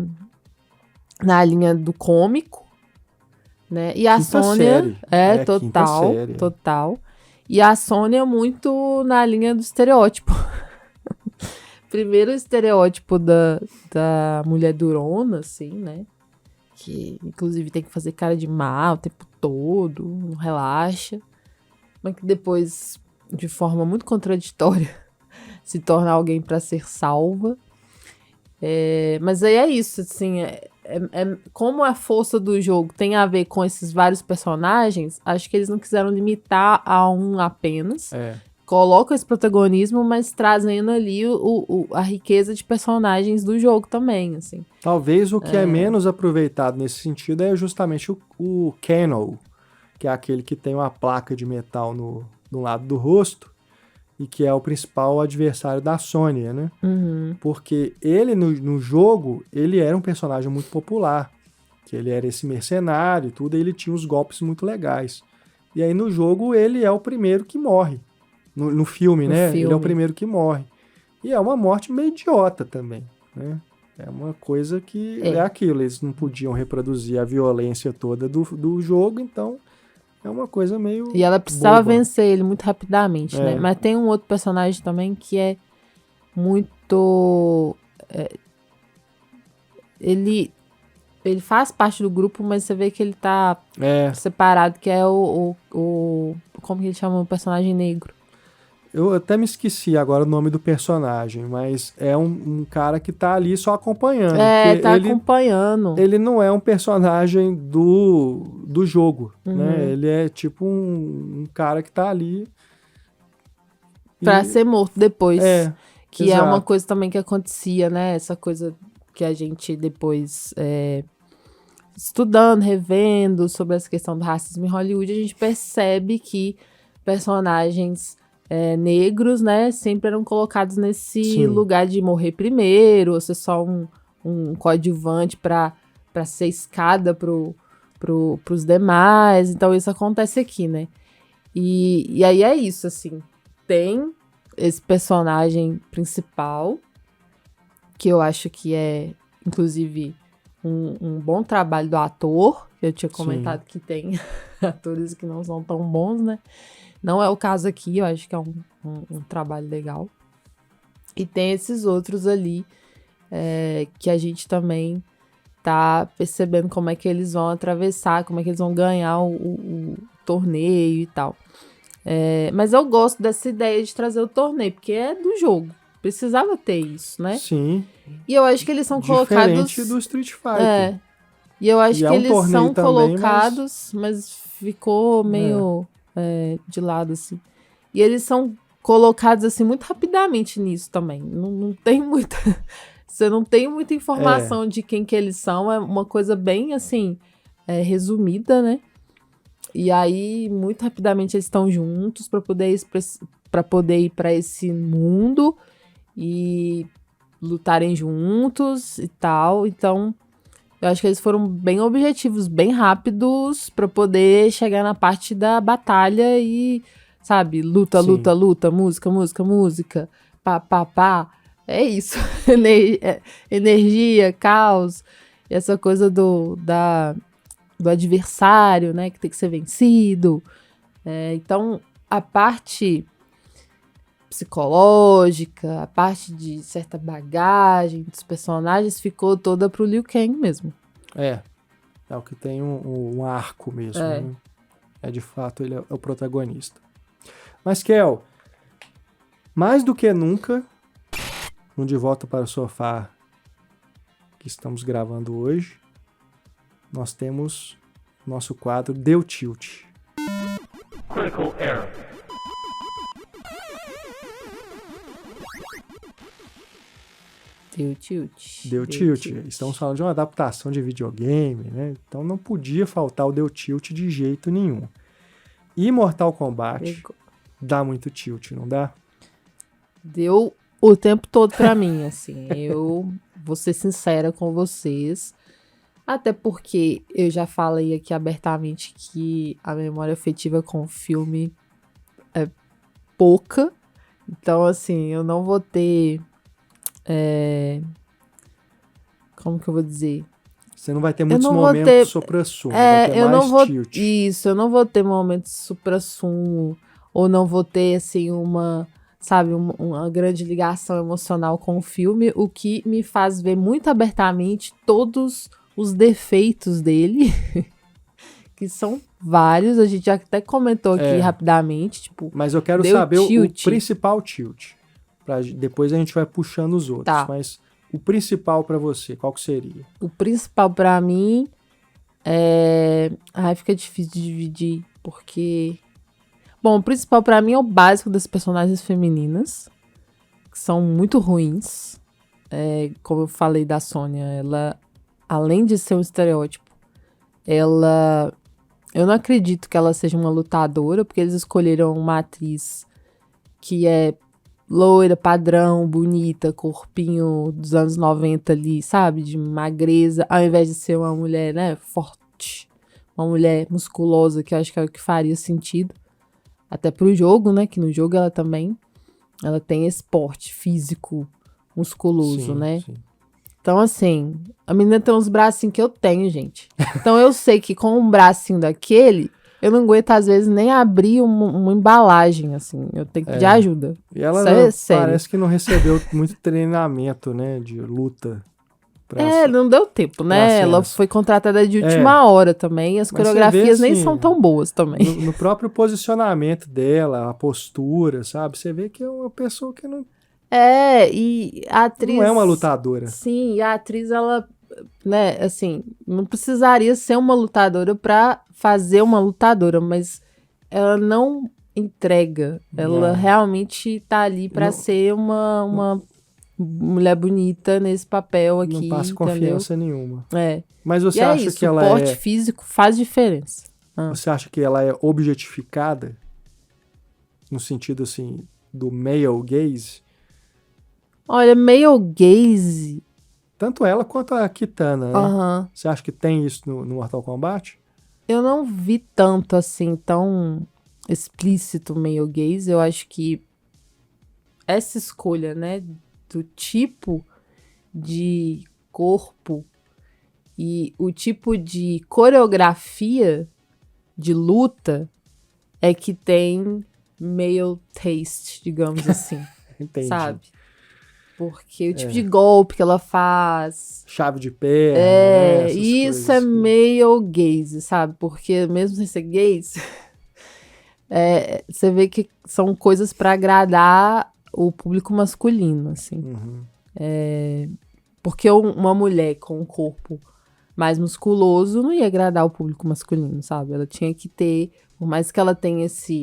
linha do cômico, né? E a Sonya total. E a Sônia muito na linha do estereótipo. Primeiro o estereótipo da mulher durona, assim, né? Que, inclusive, tem que fazer cara de mal o tempo todo, não relaxa. Mas que depois, de forma muito contraditória, se torna alguém para ser salva. Mas aí é isso, assim, como a força do jogo tem a ver com esses vários personagens, acho que eles não quiseram limitar a um apenas. Colocam esse protagonismo, mas trazendo ali a riqueza de personagens do jogo também, assim. Talvez o que é menos aproveitado nesse sentido é justamente o Kano, que é aquele que tem uma placa de metal no lado do rosto e que é o principal adversário da Sônia, né? Uhum. Porque ele, no jogo, ele era um personagem muito popular, que ele era esse mercenário e tudo, e ele tinha uns golpes muito legais. E aí no jogo ele é o primeiro que morre. No filme, né? Ele é o primeiro que morre. E é uma morte meio idiota também, né? É uma coisa que é aquilo, eles não podiam reproduzir a violência toda do jogo, então é uma coisa meio E ela precisava boba. vencer ele muito rapidamente, né? Mas tem um outro personagem também que é muito... Ele faz parte do grupo, mas você vê que ele tá separado, que é como que ele chama o personagem negro? Eu até me esqueci agora o nome do personagem, mas é um cara que tá ali só acompanhando. Tá acompanhando. Ele não é um personagem do jogo, né? Ele é tipo um cara que tá ali... Pra ser morto depois. Que exato. é uma coisa também que acontecia, né? Essa coisa que a gente depois... estudando, revendo sobre essa questão do racismo em Hollywood, a gente percebe que personagens... negros, né, sempre eram colocados nesse lugar de morrer primeiro, ou ser só um coadjuvante para ser escada pros demais. Então isso acontece aqui, né? E aí é isso, assim, tem esse personagem principal, que eu acho que é, inclusive, um bom trabalho do ator. Eu tinha comentado que tem atores que não são tão bons, né? Não é o caso aqui, eu acho que é um trabalho legal. E tem esses outros ali que a gente também tá percebendo como é que eles vão atravessar, como é que eles vão ganhar o torneio e tal. Mas eu gosto dessa ideia de trazer o torneio, porque é do jogo. Precisava ter isso, né? Sim. E eu acho que eles são colocados... Diferente do Street Fighter. E eu acho que eles são também, colocados, mas ficou meio... de lado, assim. E eles são colocados, assim, muito rapidamente nisso também. Não tem muita... Você não tem muita informação de quem que eles são. É uma coisa bem, assim, resumida, né? E aí, muito rapidamente, eles estão juntos para poder ir para esse mundo e lutarem juntos e tal. Então... eu acho que eles foram bem objetivos, bem rápidos para poder chegar na parte da batalha e, sabe, luta, música, pá. É isso. Energia, caos, essa coisa do adversário, né, que tem que ser vencido. Então, a parte psicológica, a parte de certa bagagem dos personagens ficou toda pro Liu Kang mesmo. É o que tem um arco mesmo, né? De fato, ele é o protagonista. Mas, Kel, mais do que nunca, no De Volta para o Sofá que estamos gravando hoje, nós temos nosso quadro Deu Tilt. Critical Error. Deu tilt. Estamos falando de uma adaptação de videogame, né? Então não podia faltar o Deu Tilt de jeito nenhum. E Mortal Kombat dá muito tilt, não dá? Deu o tempo todo pra mim, assim. Eu vou ser sincera com vocês. Até porque eu já falei aqui abertamente que a memória afetiva com o filme é pouca. Então, assim, eu não vou ter... como que eu vou dizer? Você não vai ter muitos momentos supra-sumo, vai ter mais tilt. Isso, eu não vou ter momentos supra-sumo ou não vou ter, assim, uma grande ligação emocional com o filme, o que me faz ver muito abertamente todos os defeitos dele, que são vários, a gente já até comentou aqui rapidamente, tipo... Mas eu quero saber o principal tilt. Depois a gente vai puxando os outros, tá. Mas o principal pra você, qual que seria? O principal pra mim é... fica difícil de dividir, porque... Bom, o principal pra mim é o básico das personagens femininas, que são muito ruins. Como eu falei da Sônia, ela, além de ser um estereótipo, eu não acredito que ela seja uma lutadora, porque eles escolheram uma atriz que é loira, padrão, bonita, corpinho dos anos 90 ali, sabe? De magreza, ao invés de ser uma mulher, né, forte, uma mulher musculosa, que eu acho que é o que faria sentido. Até pro jogo, né? Que no jogo ela tem esse porte físico musculoso, né? Sim. Então, assim, a menina tem uns bracinhos que eu tenho, gente. Então, eu sei que com um bracinho daquele, eu não aguento, às vezes, nem abrir uma embalagem, assim. Eu tenho que pedir ajuda. E ela parece que não recebeu muito treinamento, né? De luta. Não deu tempo, né? Ela foi contratada de última hora também. E as coreografias nem são tão boas também. No próprio posicionamento dela, a postura, sabe? Você vê que é uma pessoa que não... e a atriz... Não é uma lutadora. Sim, e a atriz, ela, né, assim, não precisaria ser uma lutadora pra fazer uma lutadora, mas ela não entrega. Ela realmente tá ali pra ser uma mulher bonita nesse papel aqui, não passa confiança nenhuma. Mas você acha que ela o porte físico faz diferença. Você acha que ela é objetificada? No sentido, assim, do male gaze? Olha, male gaze... Tanto ela quanto a Kitana, né? Você acha que tem isso no Mortal Kombat? Eu não vi tanto, assim, tão explícito male gaze. Eu acho que essa escolha, né, do tipo de corpo e o tipo de coreografia de luta é que tem male taste, digamos assim. Entendi. Sabe? Porque o tipo de golpe que ela faz... Chave de perna, né? Isso é male gaze, sabe? Porque mesmo sem ser gaze, você vê que são coisas pra agradar o público masculino, assim. Porque uma mulher com um corpo mais musculoso não ia agradar o público masculino, sabe? Ela tinha que ter, por mais que ela tenha essa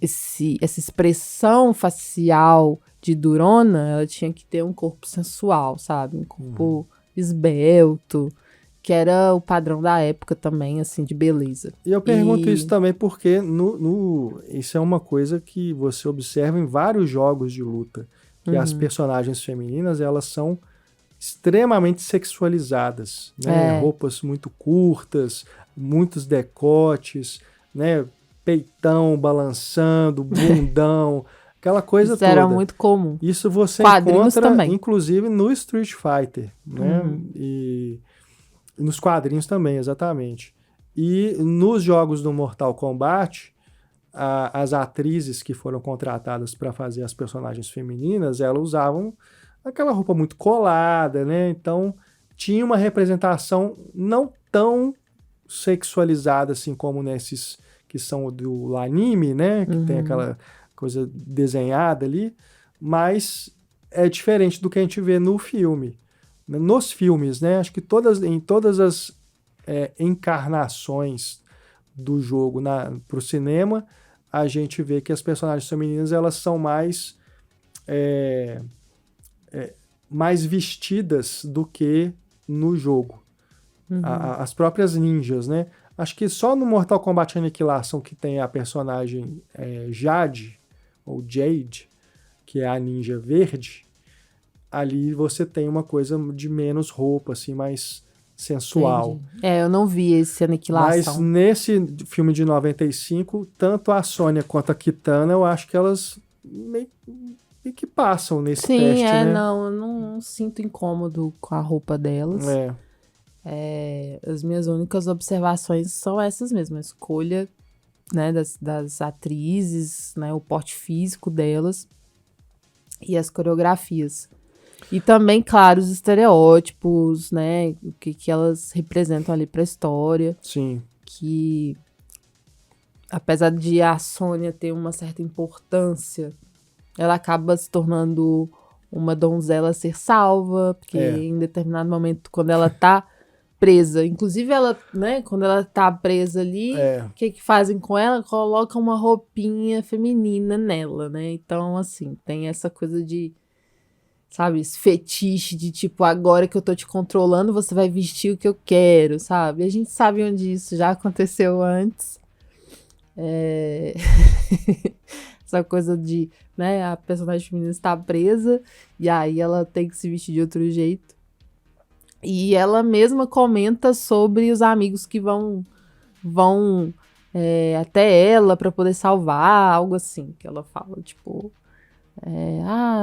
expressão facial de durona, ela tinha que ter um corpo sensual, sabe? Um corpo esbelto, que era o padrão da época também, assim, de beleza. E eu pergunto isso também porque isso é uma coisa que você observa em vários jogos de luta, que as personagens femininas, elas são extremamente sexualizadas, né? Roupas muito curtas, muitos decotes, né? Peitão balançando, bundão, aquela coisa toda. Isso era muito comum. Isso você quadrinhos encontra, também. Inclusive, no Street Fighter, né? E nos quadrinhos também, exatamente. E nos jogos do Mortal Kombat, as atrizes que foram contratadas para fazer as personagens femininas, elas usavam aquela roupa muito colada, né? Então, tinha uma representação não tão sexualizada assim como nesses que são do anime, né? Que tem aquela coisa desenhada ali, mas é diferente do que a gente vê no filme. Nos filmes, né? Acho que em todas as encarnações do jogo para o cinema, a gente vê que as personagens femininas elas são mais vestidas do que no jogo. As próprias ninjas, né? Acho que só no Mortal Kombat Aniquilação que tem a personagem Jade, ou Jade, que é a ninja verde, ali você tem uma coisa de menos roupa, assim, mais sensual. Entendi. Eu não vi esse Aniquilação. Mas nesse filme de 95, tanto a Sônia quanto a Kitana, eu acho que elas meio que passam nesse teste, né? Não, eu não sinto incômodo com a roupa delas. As minhas únicas observações são essas mesmo, a escolha né, das atrizes, né, o porte físico delas e as coreografias. E também, claro, os estereótipos, né, o que elas representam ali pra história. Sim. Que, apesar de a Sônia ter uma certa importância, ela acaba se tornando uma donzela a ser salva, porque em determinado momento, quando ela tá presa, inclusive ela, né, quando ela tá presa ali, o que fazem com ela? Colocam uma roupinha feminina nela, né? Então, assim, tem essa coisa de, sabe, esse fetiche de tipo, agora que eu tô te controlando, você vai vestir o que eu quero, sabe? A gente sabe onde isso já aconteceu antes. Essa coisa de, né, a personagem feminina está presa e aí ela tem que se vestir de outro jeito. E ela mesma comenta sobre os amigos que vão até ela para poder salvar, algo assim, que ela fala, tipo,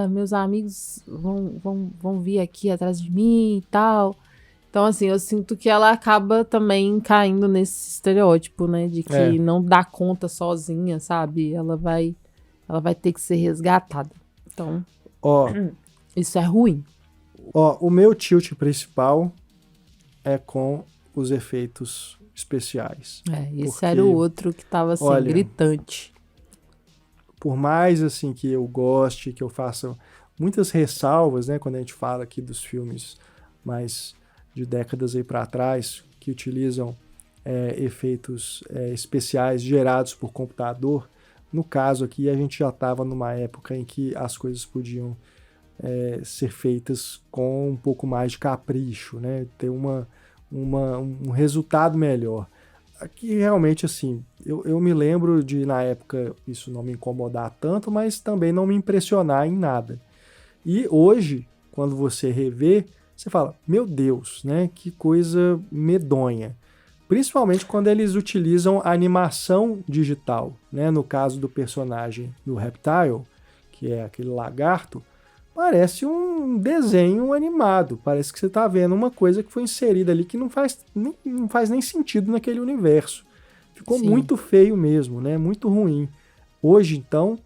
meus amigos vão vir aqui atrás de mim e tal. Então, assim, eu sinto que ela acaba também caindo nesse estereótipo, né, de que não dá conta sozinha, sabe? Ela vai ter que ser resgatada. Então, isso é ruim. O meu tilt principal é com os efeitos especiais. Esse era o outro que tava, assim, olha, gritante. Por mais, assim, que eu goste, que eu faça muitas ressalvas, né, quando a gente fala aqui dos filmes mais de décadas aí para trás, que utilizam efeitos especiais gerados por computador. No caso aqui, a gente já estava numa época em que as coisas podiam ser feitas com um pouco mais de capricho, né? Ter um resultado melhor. Aqui realmente, assim, eu me lembro de, na época, isso não me incomodar tanto, mas também não me impressionar em nada. E hoje, quando você revê, você fala, meu Deus, né? Que coisa medonha. Principalmente quando eles utilizam a animação digital, né? No caso do personagem do Reptile, que é aquele lagarto, parece um desenho animado. Parece que você está vendo uma coisa que foi inserida ali que não faz nem sentido naquele universo. Ficou muito feio mesmo, né? Muito ruim. Hoje, então,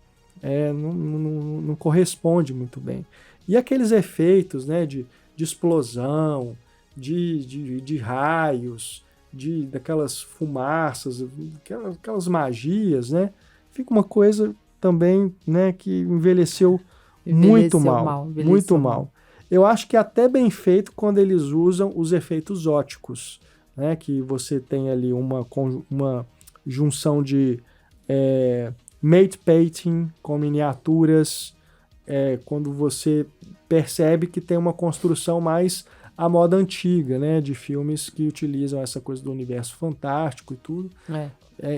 não corresponde muito bem. E aqueles efeitos, né, de explosão, de raios, daquelas fumaças, aquelas magias, né? Fica uma coisa também, né, que envelheceu muito mal. Muito mal. Eu acho que é até bem feito quando eles usam os efeitos óticos, né? Que você tem ali uma junção de matte painting com miniaturas, quando você percebe que tem uma construção mais à moda antiga, né? De filmes que utilizam essa coisa do universo fantástico e tudo.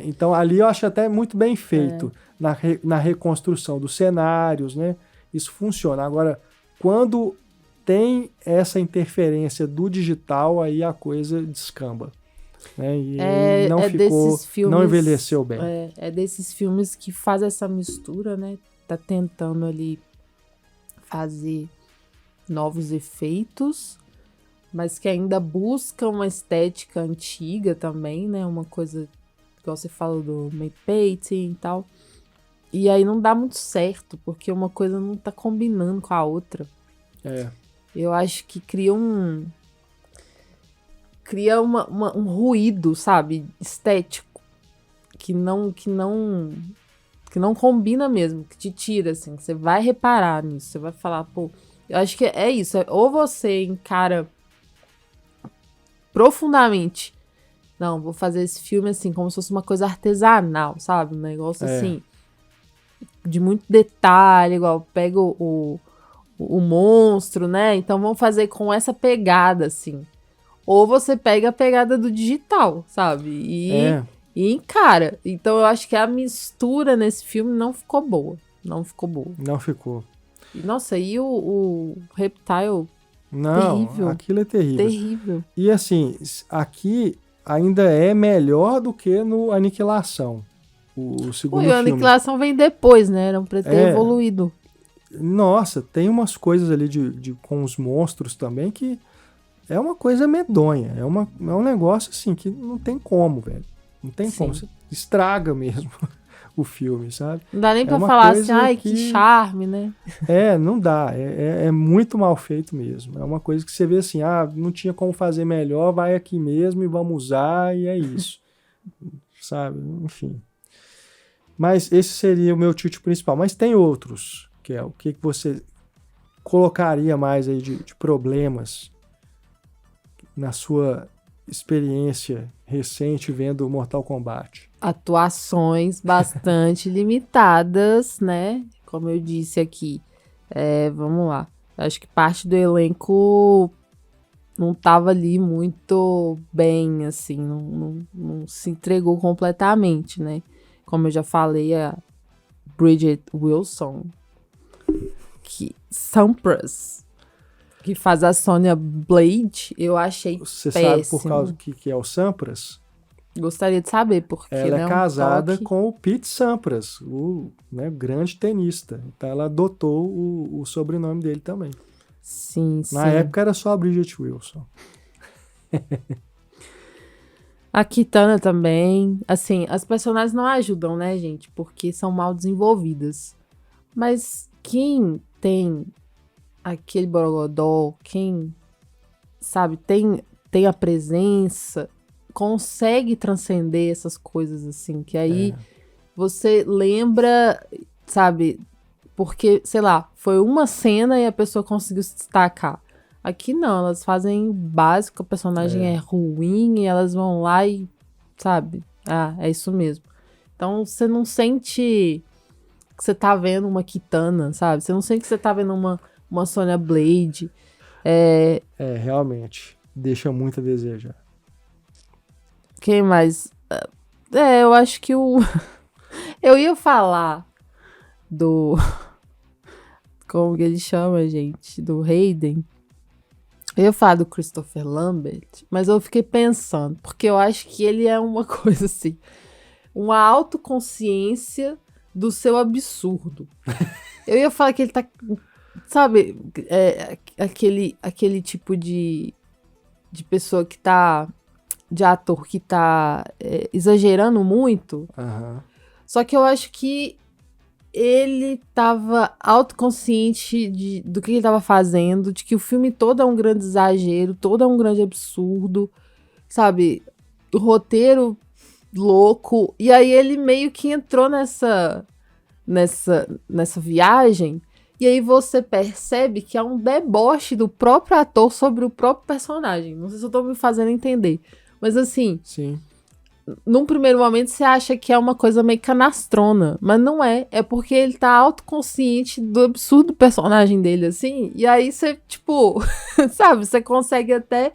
Então ali eu acho até muito bem feito na reconstrução dos cenários, né? Isso funciona. Agora, quando tem essa interferência do digital, aí a coisa descamba. Né? E não ficou, filmes, não envelheceu bem. É desses filmes que faz essa mistura, né? Tá tentando ali fazer novos efeitos, mas que ainda busca uma estética antiga também, né? Uma coisa, igual você fala do matte painting e tal. E aí não dá muito certo, porque uma coisa não tá combinando com a outra. Eu acho que cria um ruído, sabe? Estético. Que não combina mesmo, que te tira, assim. Você vai reparar nisso, você vai falar, pô... Eu acho que é isso, ou você encara profundamente, não, vou fazer esse filme assim, como se fosse uma coisa artesanal, sabe? Um negócio assim... de muito detalhe, igual pega o monstro, né? Então vamos fazer com essa pegada, assim. Ou você pega a pegada do digital, sabe? E encara. Então eu acho que a mistura nesse filme não ficou boa. Não ficou. E, nossa, e o Reptile? Não, terrível. Aquilo é terrível. Terrível. E assim, aqui ainda é melhor do que no Aniquilação. O segundo filme. A Aniquilação vem depois, né? Era pra ter evoluído. Nossa, tem umas coisas ali com os monstros também que é uma coisa medonha. É um negócio assim que não tem como, velho. Não tem como. estraga mesmo o filme, sabe? Não dá nem pra falar assim, ai, que charme, né? Não dá. É muito mal feito mesmo. É uma coisa que você vê assim, não tinha como fazer melhor, vai aqui mesmo e vamos usar, e é isso. Sabe? Enfim. Mas esse seria o meu tilt principal. Mas tem outros, que é o que você colocaria mais aí de problemas na sua experiência recente vendo Mortal Kombat? Atuações bastante limitadas, né? Como eu disse aqui. Vamos lá. Acho que parte do elenco não tava ali muito bem, assim, não se entregou completamente, né? Como eu já falei, a Bridget Wilson, Sampras, que faz a Sonya Blade, eu achei Você péssimo. sabe por causa do que é o Sampras? Gostaria de saber, porque ela é casada um toque... com o Pete Sampras, o grande tenista. Então ela adotou o sobrenome dele também. Sim, Na época era só a Bridget Wilson. A Kitana também. Assim, as personagens não ajudam, né, gente? Porque são mal desenvolvidas. Mas quem tem aquele borogodó, quem, sabe, tem a presença, consegue transcender essas coisas, assim. Que aí você lembra, sabe... Porque, sei lá, foi uma cena e a pessoa conseguiu se destacar. Aqui não, elas fazem o básico, a personagem é ruim e elas vão lá e, sabe? É isso mesmo. Então, você não sente que você tá vendo uma Kitana, sabe? Você não sente que você tá vendo uma Sonya Blade. Realmente. Deixa muito a desejar. Quem mais? Eu acho que eu ia falar do... Como que ele chama, gente? Do Hayden. Eu ia falar do Christopher Lambert, mas eu fiquei pensando, porque eu acho que ele é uma coisa assim, uma autoconsciência do seu absurdo. Eu ia falar que ele tá, sabe, aquele tipo de pessoa que tá, de ator que tá exagerando muito. Uhum. Só que eu acho que ele tava autoconsciente do que ele tava fazendo, de que o filme todo é um grande exagero, todo é um grande absurdo, sabe? O roteiro louco. E aí ele meio que entrou nessa viagem, e aí você percebe que é um deboche do próprio ator sobre o próprio personagem. Não sei se eu tô me fazendo entender. Mas assim... Sim. Num primeiro momento você acha que é uma coisa meio canastrona, mas não é. É porque ele tá autoconsciente do absurdo do personagem dele, assim. E aí você, tipo, sabe, você consegue até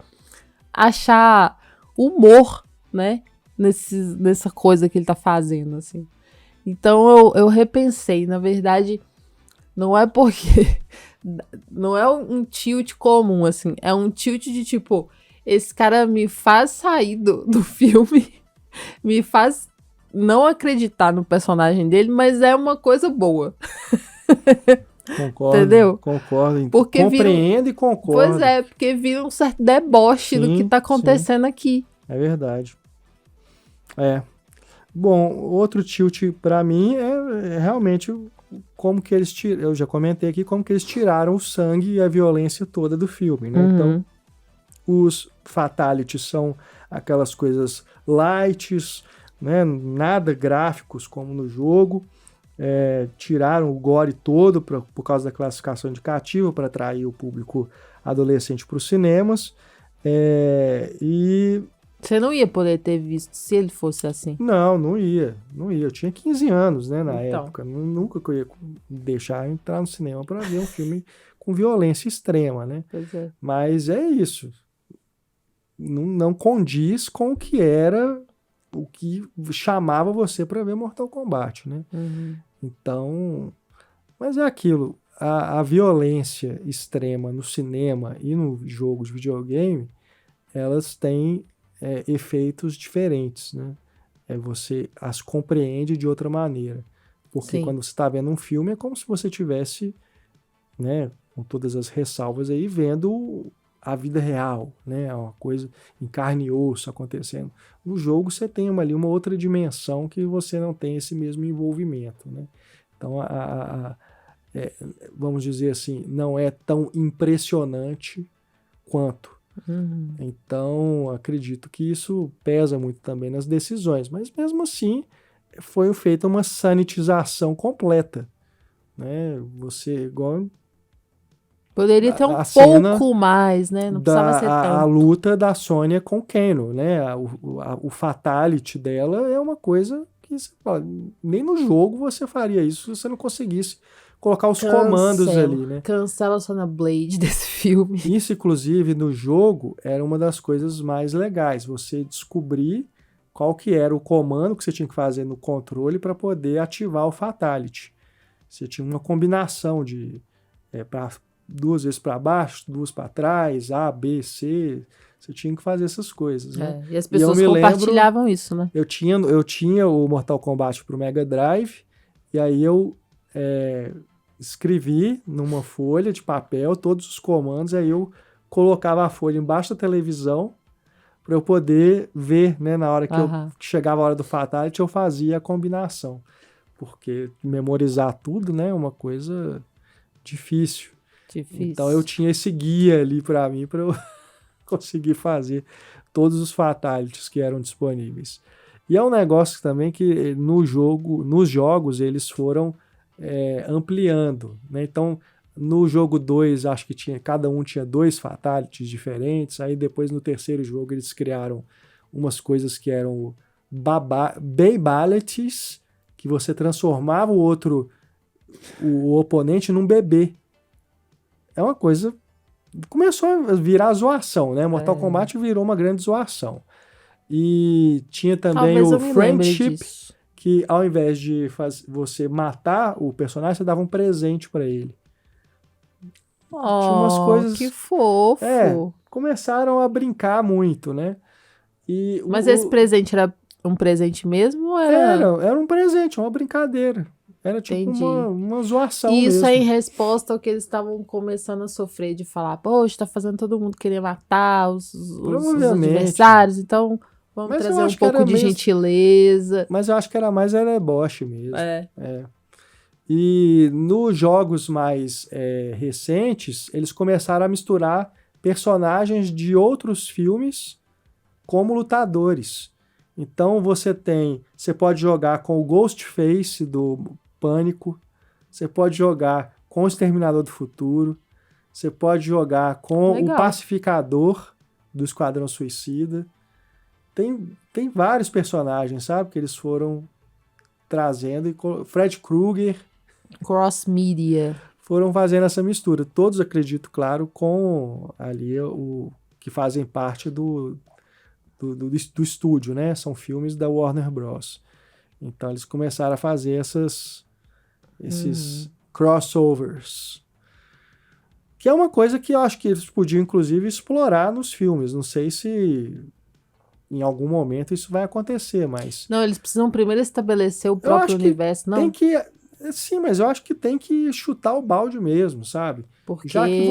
achar humor, né? Nessa coisa que ele tá fazendo, assim. Então eu repensei, na verdade, não é porque... não é um tilt comum, assim. É um tilt de, tipo, esse cara me faz sair do filme... me faz não acreditar no personagem dele, mas é uma coisa boa. Concordo. Entendeu? Concordo. Porque compreendo e concordo. Pois é, porque vira um certo deboche do que tá acontecendo aqui. É verdade. Bom, outro tilt pra mim é realmente como que eles tiraram. Eu já comentei aqui como que eles tiraram o sangue e a violência toda do filme, né? Uhum. Então, os fatalities são aquelas coisas lights, né? Nada gráficos como no jogo. Tiraram o gore todo por causa da classificação indicativa para atrair o público adolescente para os cinemas. E você não ia poder ter visto se ele fosse assim? Não ia. Eu tinha 15 anos, né, na época. Nunca que eu ia deixar entrar no cinema para ver um filme com violência extrema, né? Pois é. Mas é isso. Não condiz com o que era, o que chamava você para ver Mortal Kombat, né? Uhum. Então, mas é aquilo, a violência extrema no cinema e no jogo de videogame, elas têm efeitos diferentes, né? Você as compreende de outra maneira, porque quando você está vendo um filme é como se você tivesse, né, com todas as ressalvas aí, vendo a vida real, né? É uma coisa em carne e osso acontecendo. No jogo você tem ali uma outra dimensão que você não tem esse mesmo envolvimento, né? Então, vamos dizer assim, não é tão impressionante quanto. Então, acredito que isso pesa muito também nas decisões, mas mesmo assim foi feita uma sanitização completa, né? Você, igual Poderia ter um a cena pouco mais, né? Não precisava ser a tanto. luta da Sonya com o Kano, né? O fatality dela é uma coisa que nem no jogo você faria isso se você não conseguisse colocar os comandos ali, né? Cancela a Sonya Blade desse filme. Isso, inclusive, no jogo era uma das coisas mais legais, você descobrir qual que era o comando que você tinha que fazer no controle para poder ativar o fatality. Você tinha uma combinação de 2 vezes para baixo, 2 para trás, A, B, C. Você tinha que fazer essas coisas, né? E as pessoas compartilhavam isso, né? Eu tinha o Mortal Kombat pro Mega Drive, e aí eu escrevi numa folha de papel todos os comandos, aí eu colocava a folha embaixo da televisão para eu poder ver, né? Na hora que chegava a hora do Fatality, eu fazia a combinação. Porque memorizar tudo, né? É uma coisa difícil. Então eu tinha esse guia ali para mim, para eu conseguir fazer todos os fatalities que eram disponíveis. E é um negócio também que nos jogos eles foram ampliando, né? Então no jogo 2 acho que cada um tinha 2 fatalities diferentes. Aí depois no terceiro jogo eles criaram umas coisas que eram babalities, que você transformava o oponente num bebê. É uma coisa... Começou a virar zoação, né? Mortal Kombat virou uma grande zoação. E tinha também Talvez o Friendship, que ao invés de você matar o personagem, você dava um presente pra ele. Tinha umas coisas... que fofo! Começaram a brincar muito, né? Mas esse presente era um presente mesmo ou era... Era um presente, uma brincadeira. Era tipo uma zoação mesmo. E isso aí em resposta ao que eles estavam começando a sofrer, de falar, poxa, tá fazendo todo mundo querer matar os adversários, então vamos trazer um pouco de gentileza. Mas eu acho que era mais deboche mesmo. E nos jogos mais recentes, eles começaram a misturar personagens de outros filmes como lutadores. Então você pode jogar com o Ghostface do Pânico, você pode jogar com o Exterminador do Futuro, você pode jogar com o Pacificador do Esquadrão Suicida. Tem vários personagens, sabe, que eles foram trazendo, e Fred Krueger. Cross Media. Foram fazendo essa mistura. Todos, acredito, claro, com ali o que fazem parte do estúdio, né? São filmes da Warner Bros. Então eles começaram a fazer esses crossovers. Que é uma coisa que eu acho que eles podiam, inclusive, explorar nos filmes. Não sei se em algum momento isso vai acontecer, mas... Não, eles precisam primeiro estabelecer o próprio universo, não? Sim, mas eu acho que tem que chutar o balde mesmo, sabe? Porque... Já que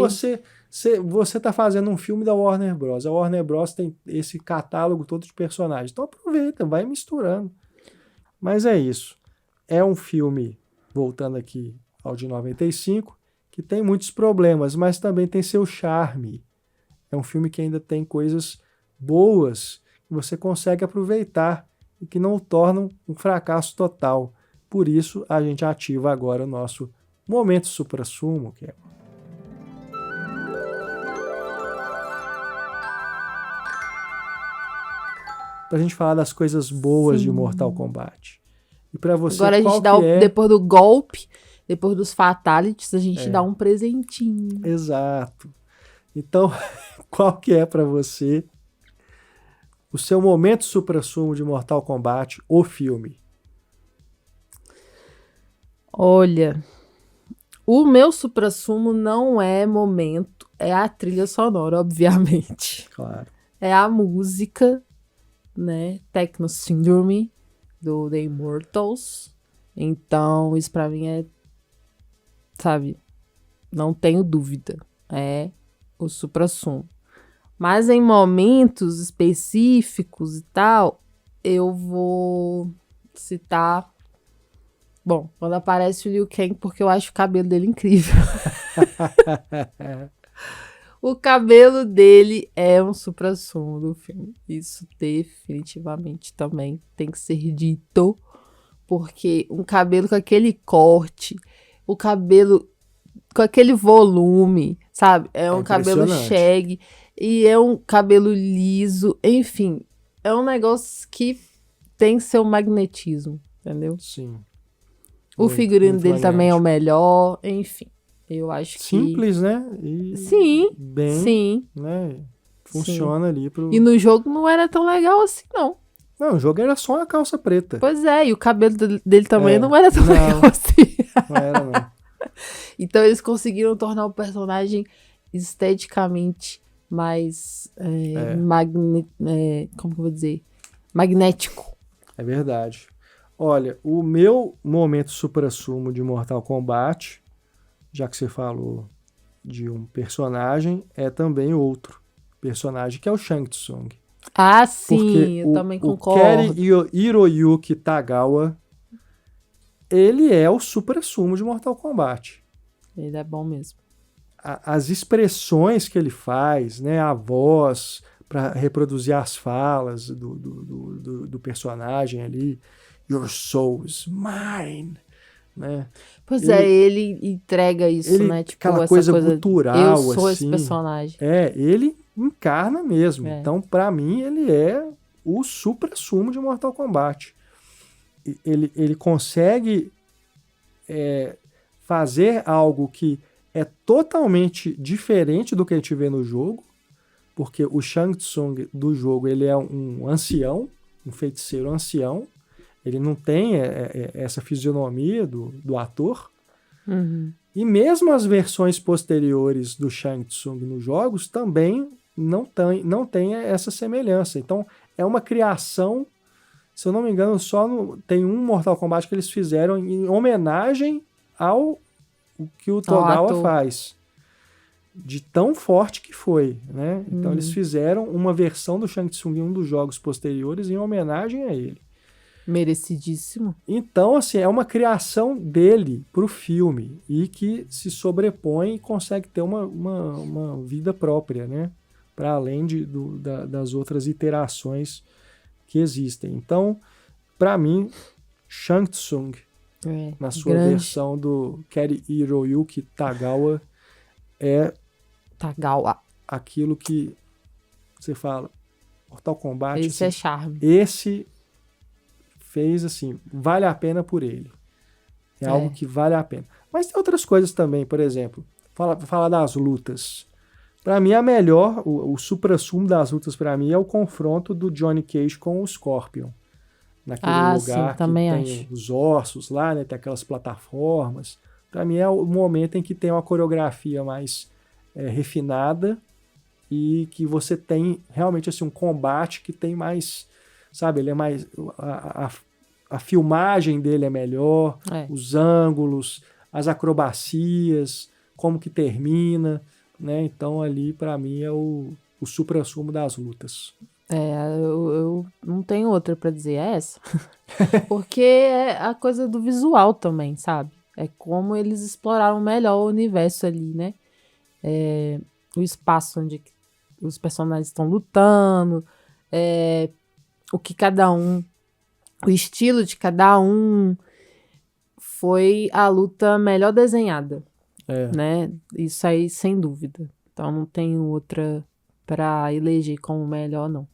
você tá fazendo um filme da Warner Bros. A Warner Bros. Tem esse catálogo todo de personagens. Então aproveita, vai misturando. Mas é isso. É um filme, voltando aqui ao de 95, que tem muitos problemas, mas também tem seu charme. É um filme que ainda tem coisas boas que você consegue aproveitar e que não o tornam um fracasso total. Por isso, a gente ativa agora o nosso momento suprassumo, que é... pra gente falar das coisas boas de Mortal Kombat. E pra você, agora a gente dá depois do golpe, depois dos fatalities, a gente dá um presentinho. Exato. Então, qual que é pra você o seu momento suprassumo de Mortal Kombat, o filme? Olha, o meu suprassumo não é momento, é a trilha sonora, obviamente. Claro. É a música, né? Techno Syndrome, do The Immortals. Então, isso pra mim é, sabe, não tenho dúvida. É o suprassumo. Mas em momentos específicos e tal, eu vou citar... Bom, quando aparece o Liu Kang, porque eu acho o cabelo dele incrível. O cabelo dele é um suprassumo do filme. Isso definitivamente também tem que ser dito. Porque um cabelo com aquele corte, o cabelo com aquele volume, sabe? É um cabelo shag e é um cabelo liso. Enfim, é um negócio que tem seu magnetismo, entendeu? Sim. O figurino dele também é o melhor, enfim. Eu acho que... Simples, né? E sim, bem, sim. Né? Funciona sim. ali pro... E no jogo não era tão legal assim, não. Não, o jogo era só uma calça preta. Pois é, e o cabelo dele também não era tão legal assim. Não era, não. Então eles conseguiram tornar o personagem esteticamente mais... como que eu vou dizer? Magnético. É verdade. Olha, o meu momento suprassumo de Mortal Kombat, já que você falou de um personagem, é também outro personagem, que é o Shang Tsung. Ah, sim, eu também concordo. O Keri Hiroyuki Tagawa, ele é o suprassumo de Mortal Kombat. Ele é bom mesmo. As expressões que ele faz, né, a voz para reproduzir as falas do personagem ali, Your soul is mine, né? Pois ele entrega isso, né? Tipo, aquela essa coisa gutural, eu sou assim, esse personagem. Ele encarna mesmo. Então, para mim, ele é o suprassumo de Mortal Kombat. Ele consegue fazer algo que é totalmente diferente do que a gente vê no jogo, porque o Shang Tsung do jogo, ele é um ancião, um feiticeiro ancião. Ele não tem essa fisionomia do ator. Uhum. E mesmo as versões posteriores do Shang Tsung nos jogos também não tem essa semelhança. Então, é uma criação, se eu não me engano, tem um Mortal Kombat que eles fizeram em homenagem ao que o Togawa faz. De tão forte que foi, né? Então, eles fizeram uma versão do Shang Tsung em um dos jogos posteriores em homenagem a ele. Merecidíssimo. Então, assim, é uma criação dele pro filme e que se sobrepõe e consegue ter uma vida própria, né? Para além das outras iterações que existem. Então, para mim, Shang Tsung, na sua versão do Keri Hiroyuki Tagawa, é aquilo que você fala, Mortal Kombat. Esse é charme. Esse fez assim, vale a pena por ele. É algo que vale a pena. Mas tem outras coisas também, por exemplo, falar das lutas. Para mim, a melhor, o suprassumo das lutas para mim é o confronto do Johnny Cage com o Scorpion. Naquele lugar sim, que também tem acho. os ossos lá, né? Tem aquelas plataformas. Para mim é o momento em que tem uma coreografia mais refinada e que você tem realmente assim, um combate que tem mais, sabe, ele é mais... A filmagem dele é melhor, os ângulos, as acrobacias, como que termina, né? Então ali para mim é o suprassumo das lutas. Eu não tenho outra para dizer, é essa. Porque é a coisa do visual também, sabe? É como eles exploraram melhor o universo ali, né? O espaço onde os personagens estão lutando, o que cada um... O estilo de cada um foi a luta melhor desenhada, né? Isso aí, sem dúvida. Então, não tenho outra para eleger como melhor, não.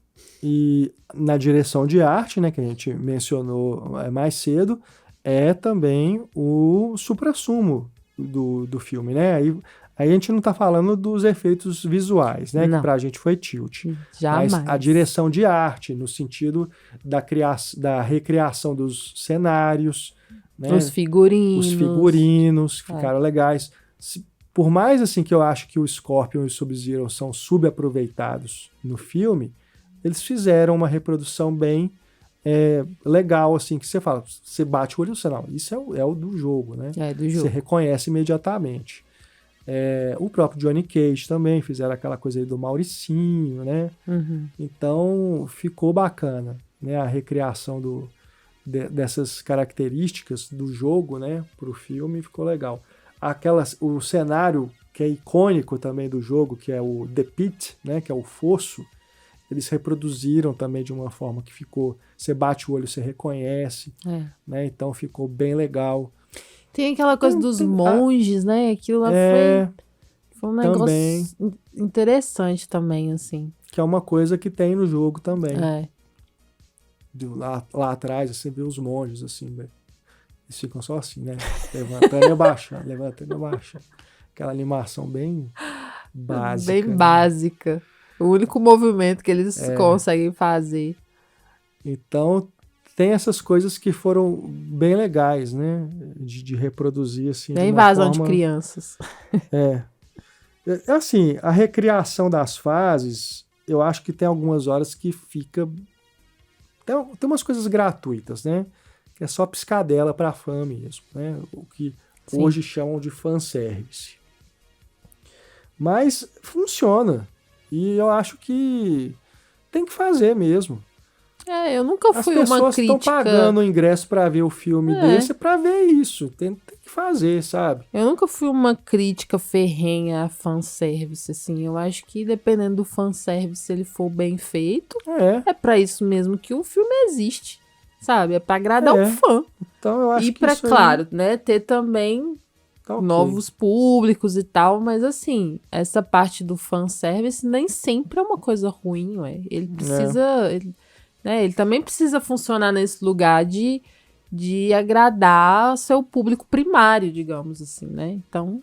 E na direção de arte, né, que a gente mencionou mais cedo, é também o suprassumo do filme, né? Aí a gente não tá falando dos efeitos visuais, né? Não. Que pra gente foi tilt. Jamais. Mas a direção de arte, no sentido da recriação dos cenários, né? Os figurinos Que ficaram legais. Por mais assim que eu acho que o Scorpion e o Sub-Zero são subaproveitados no filme, eles fizeram uma reprodução bem legal, assim, que você fala, você bate o olho e você não, isso é o do jogo, né? É do jogo. Você reconhece imediatamente. O próprio Johnny Cage também, fizeram aquela coisa aí do Mauricinho, né? Então, ficou bacana, né? A recriação dessas características do jogo, né? Pro filme, ficou legal. O cenário que é icônico também do jogo, que é o The Pit, né? Que é o fosso, eles reproduziram também de uma forma que ficou... Você bate o olho, você reconhece, né? Então, ficou bem legal. Tem aquela coisa dos monges, né? Aquilo lá foi um negócio também interessante também, assim. Que é uma coisa que tem no jogo também. Lá atrás, você vê os monges, assim, eles ficam só assim, né? Levantando e abaixando, levantando e abaixando. Aquela animação bem básica. Bem básica. O único movimento que eles conseguem fazer. Então... Tem essas coisas que foram bem legais, né? De reproduzir, assim, de uma invasão de crianças. Assim, a recriação das fases, eu acho que tem algumas horas que fica... Tem umas coisas gratuitas, né? Que é só piscadela pra fã mesmo, né? O que hoje chamam de fanservice. Mas funciona. E eu acho que tem que fazer mesmo. Eu nunca fui uma crítica... As pessoas estão pagando o ingresso pra ver o filme desse pra ver isso. Tem que fazer, sabe? Eu nunca fui uma crítica ferrenha a fanservice, assim. Eu acho que dependendo do fanservice, se ele for bem feito, é pra isso mesmo que o filme existe, sabe? É pra agradar o fã. Então eu acho que pra, claro, né, ter também novos públicos e tal, mas assim, essa parte do fanservice nem sempre é uma coisa ruim, ué. Ele precisa... Ele também precisa funcionar nesse lugar de agradar seu público primário, digamos assim, né? Então,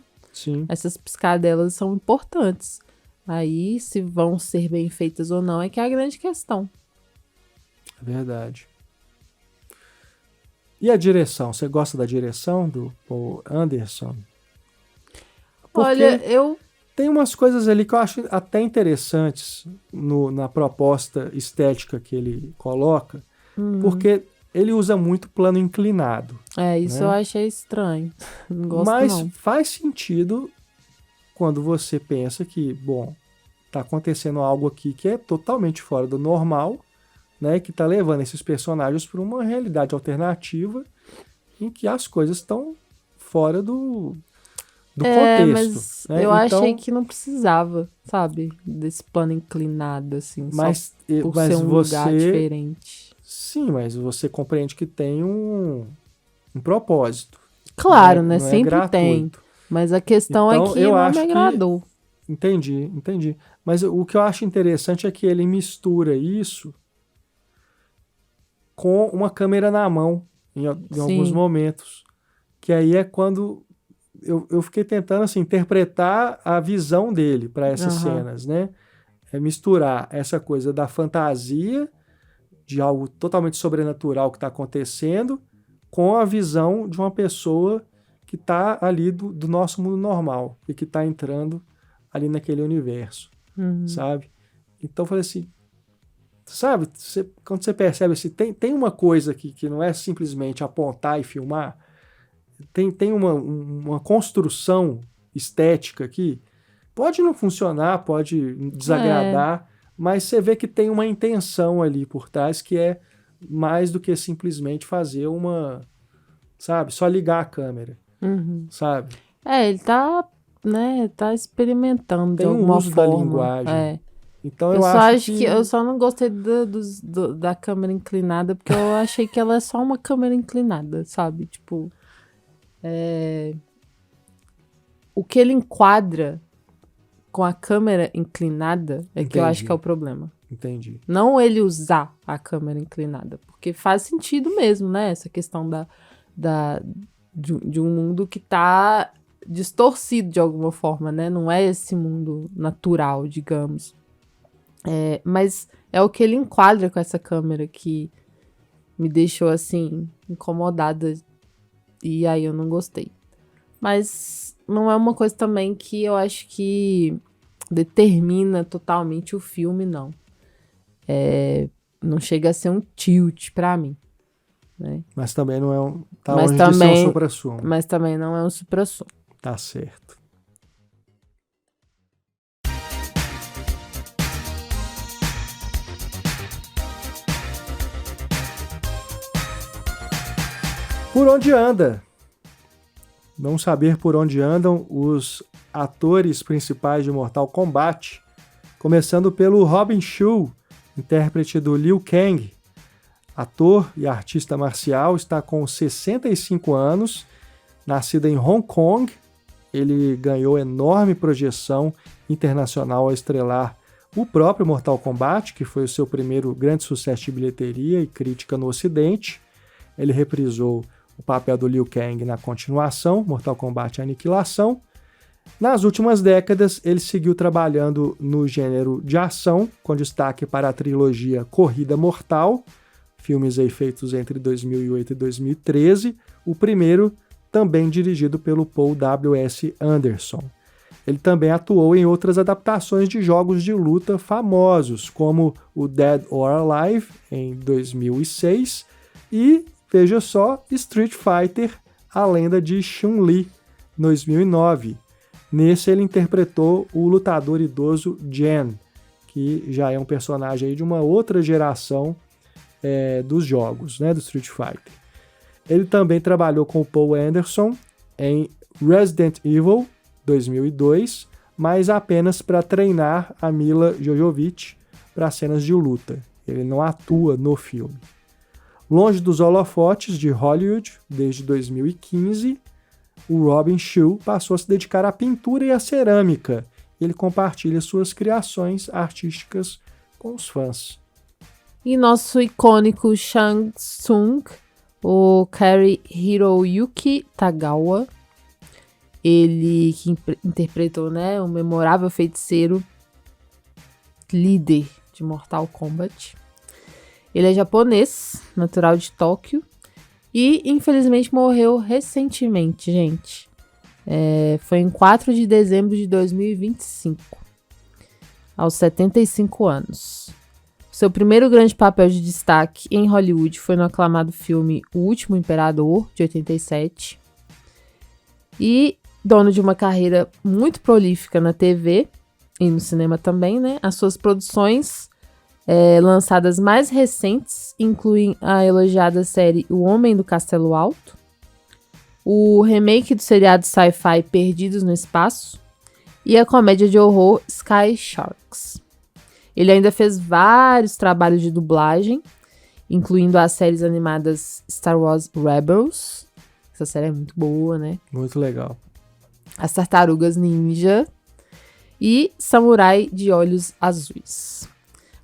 essas piscadelas são importantes. Aí, se vão ser bem feitas ou não, é que é a grande questão. Verdade. E a direção? Você gosta da direção do Paul Anderson? Olha, tem umas coisas ali que eu acho até interessantes na proposta estética que ele coloca, porque ele usa muito plano inclinado. Isso, né? Eu achei estranho. Não gosto, mas faz sentido quando você pensa que, tá acontecendo algo aqui que é totalmente fora do normal, né? Que tá levando esses personagens para uma realidade alternativa em que as coisas estão fora do contexto. Mas eu achei que não precisava, sabe? Desse plano inclinado, assim, só por ser um lugar diferente. Sim, mas você compreende que tem um propósito. Claro, né? Sempre tem. Mas a questão é que não me agradou. Entendi. Mas o que eu acho interessante é que ele mistura isso com uma câmera na mão em alguns momentos. Que aí é quando... Eu fiquei tentando assim, interpretar a visão dele para essas cenas, né? Misturar essa coisa da fantasia, de algo totalmente sobrenatural que está acontecendo, com a visão de uma pessoa que está ali do nosso mundo normal e que está entrando ali naquele universo, sabe? Então eu falei assim, sabe? Quando você percebe assim, tem uma coisa aqui que não é simplesmente apontar e filmar, tem uma construção estética aqui. Pode não funcionar, pode desagradar, mas você vê que tem uma intenção ali por trás que é mais do que simplesmente fazer sabe, só ligar a câmera, sabe? Ele tá experimentando de alguma forma. Tem um uso da linguagem. Então eu acho que eu só não gostei da câmera inclinada, porque eu achei que ela é só uma câmera inclinada, sabe? Tipo... O que ele enquadra com a câmera inclinada que eu acho que é o problema. Entendi. Não ele usar a câmera inclinada, porque faz sentido mesmo, né? Essa questão de um mundo que tá distorcido de alguma forma, né? Não é esse mundo natural, digamos. Mas é o que ele enquadra com essa câmera que me deixou, assim, incomodada. E aí eu não gostei. Mas não é uma coisa também que eu acho que determina totalmente o filme, não. Não chega a ser um tilt pra mim, né? Mas também não é um... Tá longe de ser um supra-sumo. Mas também não é um supra-sumo. Tá certo. Por onde anda? Vamos saber por onde andam os atores principais de Mortal Kombat, começando pelo Robin Shou, intérprete do Liu Kang. Ator e artista marcial, está com 65 anos, nascido em Hong Kong. Ele ganhou enorme projeção internacional ao estrelar o próprio Mortal Kombat, que foi o seu primeiro grande sucesso de bilheteria e crítica no Ocidente. Ele reprisou o papel do Liu Kang na continuação, Mortal Kombat Aniquilação. Nas últimas décadas, ele seguiu trabalhando no gênero de ação, com destaque para a trilogia Corrida Mortal, filmes aí feitos entre 2008 e 2013, o primeiro também dirigido pelo Paul W.S. Anderson. Ele também atuou em outras adaptações de jogos de luta famosos, como o Dead or Alive, em 2006, e, veja só, Street Fighter, A Lenda de Chun-Li, 2009. Nesse ele interpretou o lutador idoso Jen, que já é um personagem aí de uma outra geração dos jogos, né, do Street Fighter. Ele também trabalhou com o Paul Anderson em Resident Evil 2002, mas apenas para treinar a Mila Jovovich para cenas de luta. Ele não atua no filme. Longe dos holofotes de Hollywood desde 2015, o Robin Shou passou a se dedicar à pintura e à cerâmica. Ele compartilha suas criações artísticas com os fãs. E nosso icônico Shang Tsung, o Cary Hiroyuki Tagawa, ele que interpretou, né, o memorável feiticeiro líder de Mortal Kombat. Ele é japonês, natural de Tóquio, e infelizmente morreu recentemente, gente. Foi em 4 de dezembro de 2025, aos 75 anos. Seu primeiro grande papel de destaque em Hollywood foi no aclamado filme O Último Imperador, de 87. E dono de uma carreira muito prolífica na TV e no cinema também, né? As suas produções lançadas mais recentes incluem a elogiada série O Homem do Castelo Alto, o remake do seriado sci-fi Perdidos no Espaço e a comédia de horror Sky Sharks. Ele ainda fez vários trabalhos de dublagem, incluindo as séries animadas Star Wars Rebels. Essa série é muito boa, né? Muito legal. As Tartarugas Ninja e Samurai de Olhos Azuis.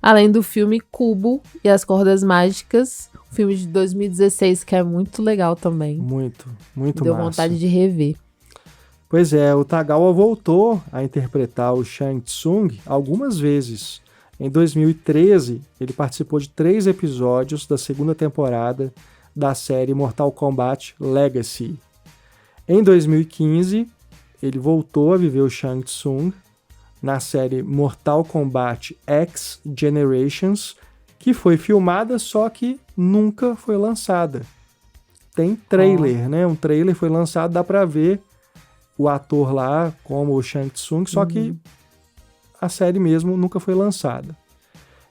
Além do filme Kubo e as Cordas Mágicas, um filme de 2016 que é muito legal também. Muito massa. Deu vontade de rever. Pois é, o Tagawa voltou a interpretar o Shang Tsung algumas vezes. Em 2013, ele participou de 3 episódios da segunda temporada da série Mortal Kombat Legacy. Em 2015, ele voltou a viver o Shang Tsung na série Mortal Kombat X Generations, que foi filmada, só que nunca foi lançada. Tem trailer, né? Um trailer foi lançado, dá pra ver o ator lá como o Shang Tsung, só que a série mesmo nunca foi lançada.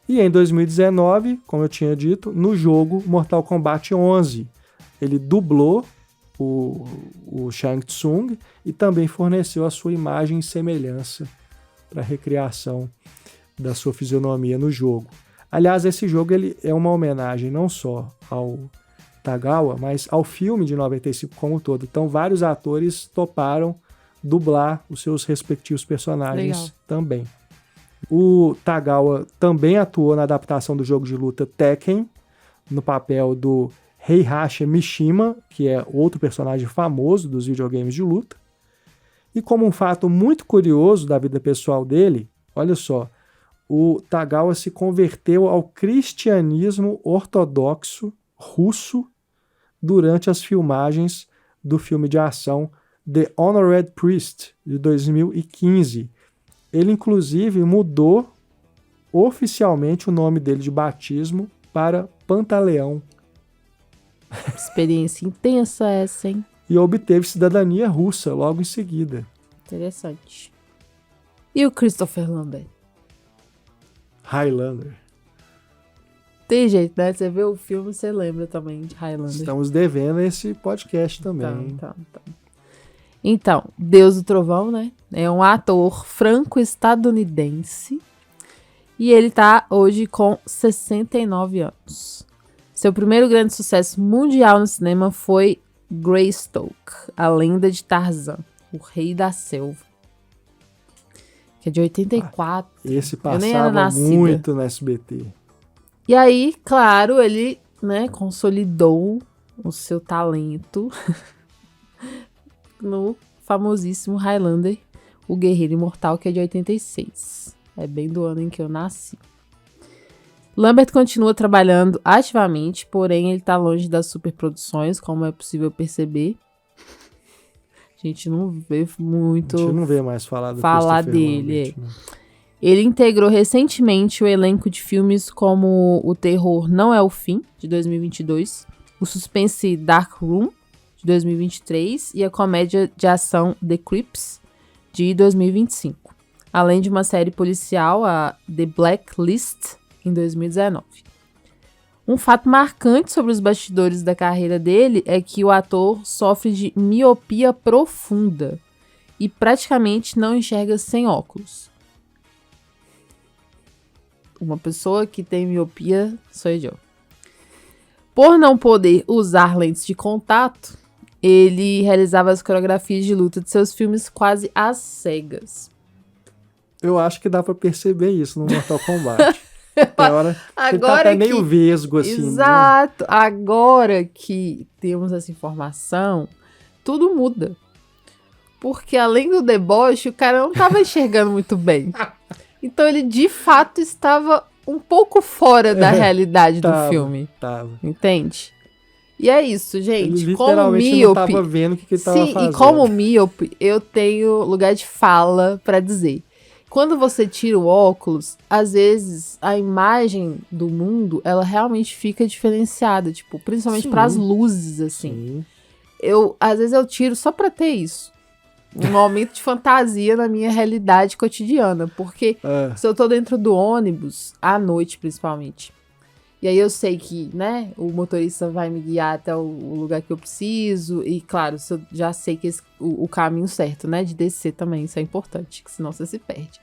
E em 2019, como eu tinha dito, no jogo Mortal Kombat 11, ele dublou o Shang Tsung e também forneceu a sua imagem e semelhança para a recriação da sua fisionomia no jogo. Aliás, esse jogo ele é uma homenagem não só ao Tagawa, mas ao filme de 95 como um todo. Então, vários atores toparam dublar os seus respectivos personagens também. O Tagawa também atuou na adaptação do jogo de luta Tekken, no papel do Heihachi Mishima, que é outro personagem famoso dos videogames de luta. E como um fato muito curioso da vida pessoal dele, olha só, o Tagawa se converteu ao cristianismo ortodoxo russo durante as filmagens do filme de ação The Honored Priest, de 2015. Ele, inclusive, mudou oficialmente o nome dele de batismo para Pantaleão. Experiência intensa essa, hein? E obteve cidadania russa logo em seguida. Interessante. E o Christopher Lambert? Highlander. Tem jeito, né? Você vê o filme, você lembra também de Highlander. Estamos devendo esse podcast também. Então, Deus do Trovão, né? É um ator franco-estadunidense. E ele tá hoje com 69 anos. Seu primeiro grande sucesso mundial no cinema foi Greystoke, a lenda de Tarzan, o rei da selva. Que é de 84. Esse passava muito no SBT. E aí, claro, ele, né, consolidou o seu talento no famosíssimo Highlander, o Guerreiro Imortal, que é de 86. É bem do ano em que eu nasci. Lambert continua trabalhando ativamente, porém ele tá longe das superproduções, como é possível perceber. A gente não vê muito... A gente não vê mais falar dele. Lambert, né? Ele integrou recentemente o elenco de filmes como O Terror Não é o Fim, de 2022, o suspense Dark Room, de 2023, e a comédia de ação The Crips, de 2025. Além de uma série policial, a The Blacklist, em 2019. Um fato marcante sobre os bastidores da carreira dele é que o ator sofre de miopia profunda e praticamente não enxerga sem óculos. Uma pessoa que tem miopia sou eu. Por não poder usar lentes de contato, ele realizava as coreografias de luta de seus filmes quase às cegas. Eu acho que dá pra perceber isso no Mortal Kombat. Agora ele tá até meio vesgo, assim. Exato. Né? Agora que temos essa informação, tudo muda. Porque além do deboche, o cara não tava enxergando muito bem. Então ele, de fato, estava um pouco fora da realidade do filme. Entende? E é isso, gente. Ele literalmente não tava vendo o que ele tava fazendo. E como míope, eu tenho lugar de fala pra dizer. Quando você tira o óculos, às vezes a imagem do mundo, ela realmente fica diferenciada, tipo, principalmente para as luzes, assim. Às vezes eu tiro só pra ter isso. Um momento de fantasia na minha realidade cotidiana, porque se eu tô dentro do ônibus, à noite principalmente, e aí eu sei que, né, o motorista vai me guiar até o lugar que eu preciso, e claro, se eu já sei que o caminho certo, né, de descer também, isso é importante, que senão você se perde.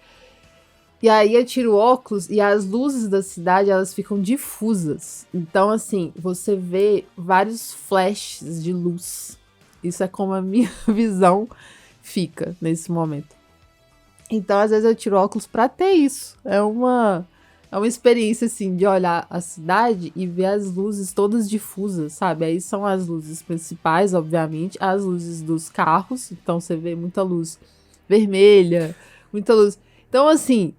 E aí eu tiro o óculos e as luzes da cidade, elas ficam difusas. Então, assim, você vê vários flashes de luz. Isso é como a minha visão fica nesse momento. Então, às vezes eu tiro óculos pra ter isso. É uma experiência, assim, de olhar a cidade e ver as luzes todas difusas, sabe? Aí são as luzes principais, obviamente, as luzes dos carros. Então, você vê muita luz vermelha, muita luz... Então, assim,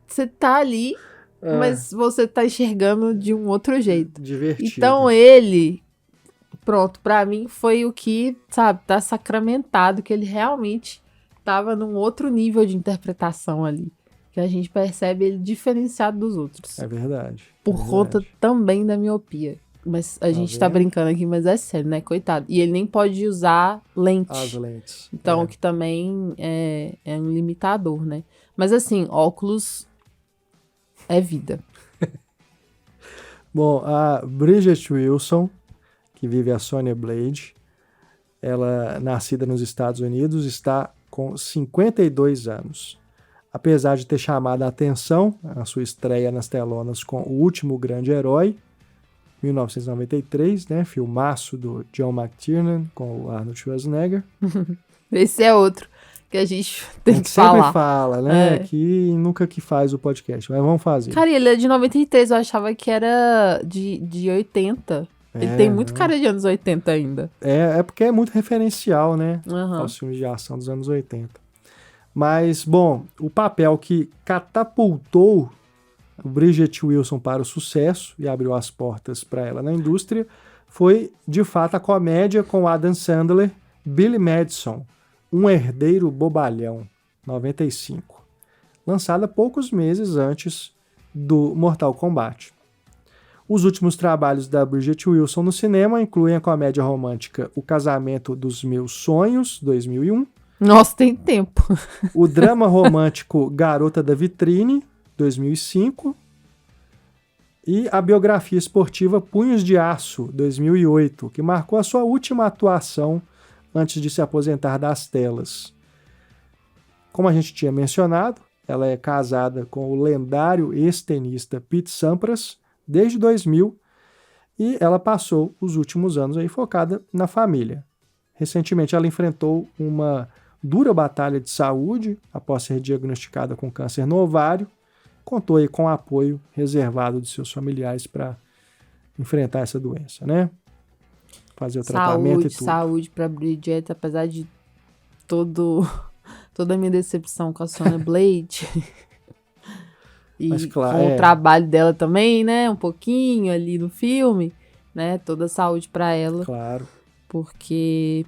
você tá ali, mas você tá enxergando de um outro jeito. Divertido. Então, ele... Pronto, pra mim foi o que, sabe, tá sacramentado, que ele realmente tava num outro nível de interpretação ali. Que a gente percebe ele diferenciado dos outros. É verdade. Por conta também da miopia. Mas a gente tá brincando aqui, mas é sério, né? Coitado. E ele nem pode usar lente. As lentes. Então, o que também é um limitador, né? Mas assim, óculos é vida. Bom, a Bridget Wilson, que vive a Sonya Blade, ela, nascida nos Estados Unidos, está com 52 anos. Apesar de ter chamado a atenção a sua estreia nas telonas com O Último Grande Herói, 1993, né, filmaço do John McTiernan com o Arnold Schwarzenegger. Esse é outro que a gente tem que falar. Sempre fala, né, que nunca que faz o podcast, mas vamos fazer. Cara, ele é de 93, eu achava que era de 80. Ele tem muito cara de anos 80 ainda. É porque é muito referencial, né, aos filmes de ação dos anos 80. Mas, bom, o papel que catapultou o Bridget Wilson para o sucesso e abriu as portas para ela na indústria foi, de fato, a comédia com Adam Sandler, Billy Madison, Um Herdeiro Bobalhão, 95, lançada poucos meses antes do Mortal Kombat. Os últimos trabalhos da Bridget Wilson no cinema incluem a comédia romântica O Casamento dos Meus Sonhos, 2001. Nossa, tem tempo. O drama romântico Garota da Vitrine, 2005. E a biografia esportiva Punhos de Aço, 2008, que marcou a sua última atuação antes de se aposentar das telas. Como a gente tinha mencionado, ela é casada com o lendário ex-tenista Pete Sampras desde 2000 e ela passou os últimos anos aí focada na família. Recentemente ela enfrentou uma dura batalha de saúde após ser diagnosticada com câncer no ovário. Contou aí com o apoio reservado de seus familiares para enfrentar essa doença, né? Fazer o tratamento e tudo. Saúde para Bridget, apesar de toda a minha decepção com a Sonya Blade. E mas, claro, com o trabalho dela também, né? Um pouquinho ali no filme, né? Toda a saúde para ela. Claro. Porque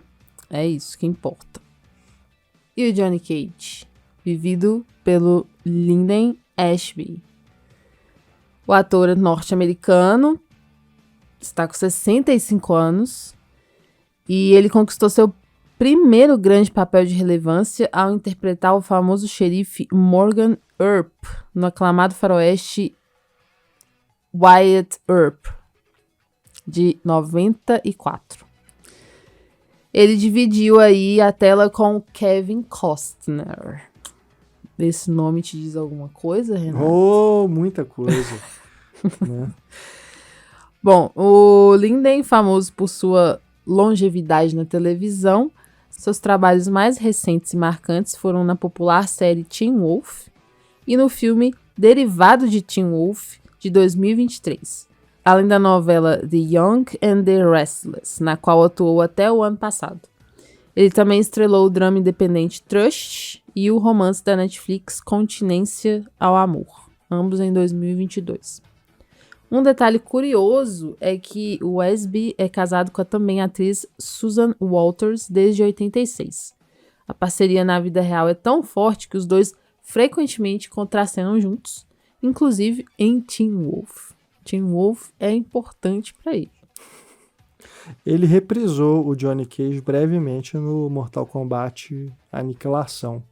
é isso que importa. E o Johnny Cage, vivido pelo Lyndon Ashby. O ator norte-americano está com 65 anos e ele conquistou seu primeiro grande papel de relevância ao interpretar o famoso xerife Morgan Earp no aclamado faroeste Wyatt Earp, de 94. Ele dividiu aí a tela com Kevin Costner. Esse nome te diz alguma coisa, Renato? Oh, muita coisa. Né? Bom, o Lyndon, famoso por sua longevidade na televisão, seus trabalhos mais recentes e marcantes foram na popular série Teen Wolf e no filme derivado de Teen Wolf, de 2023, além da novela The Young and the Restless, na qual atuou até o ano passado. Ele também estrelou o drama independente Trust e o romance da Netflix Continência ao Amor, ambos em 2022. Um detalhe curioso é que o Ashby é casado com a também atriz Susan Walters desde 86. A parceria na vida real é tão forte que os dois frequentemente contracenam juntos, inclusive em Teen Wolf. Teen Wolf é importante para ele. Ele reprisou o Johnny Cage brevemente no Mortal Kombat Aniquilação.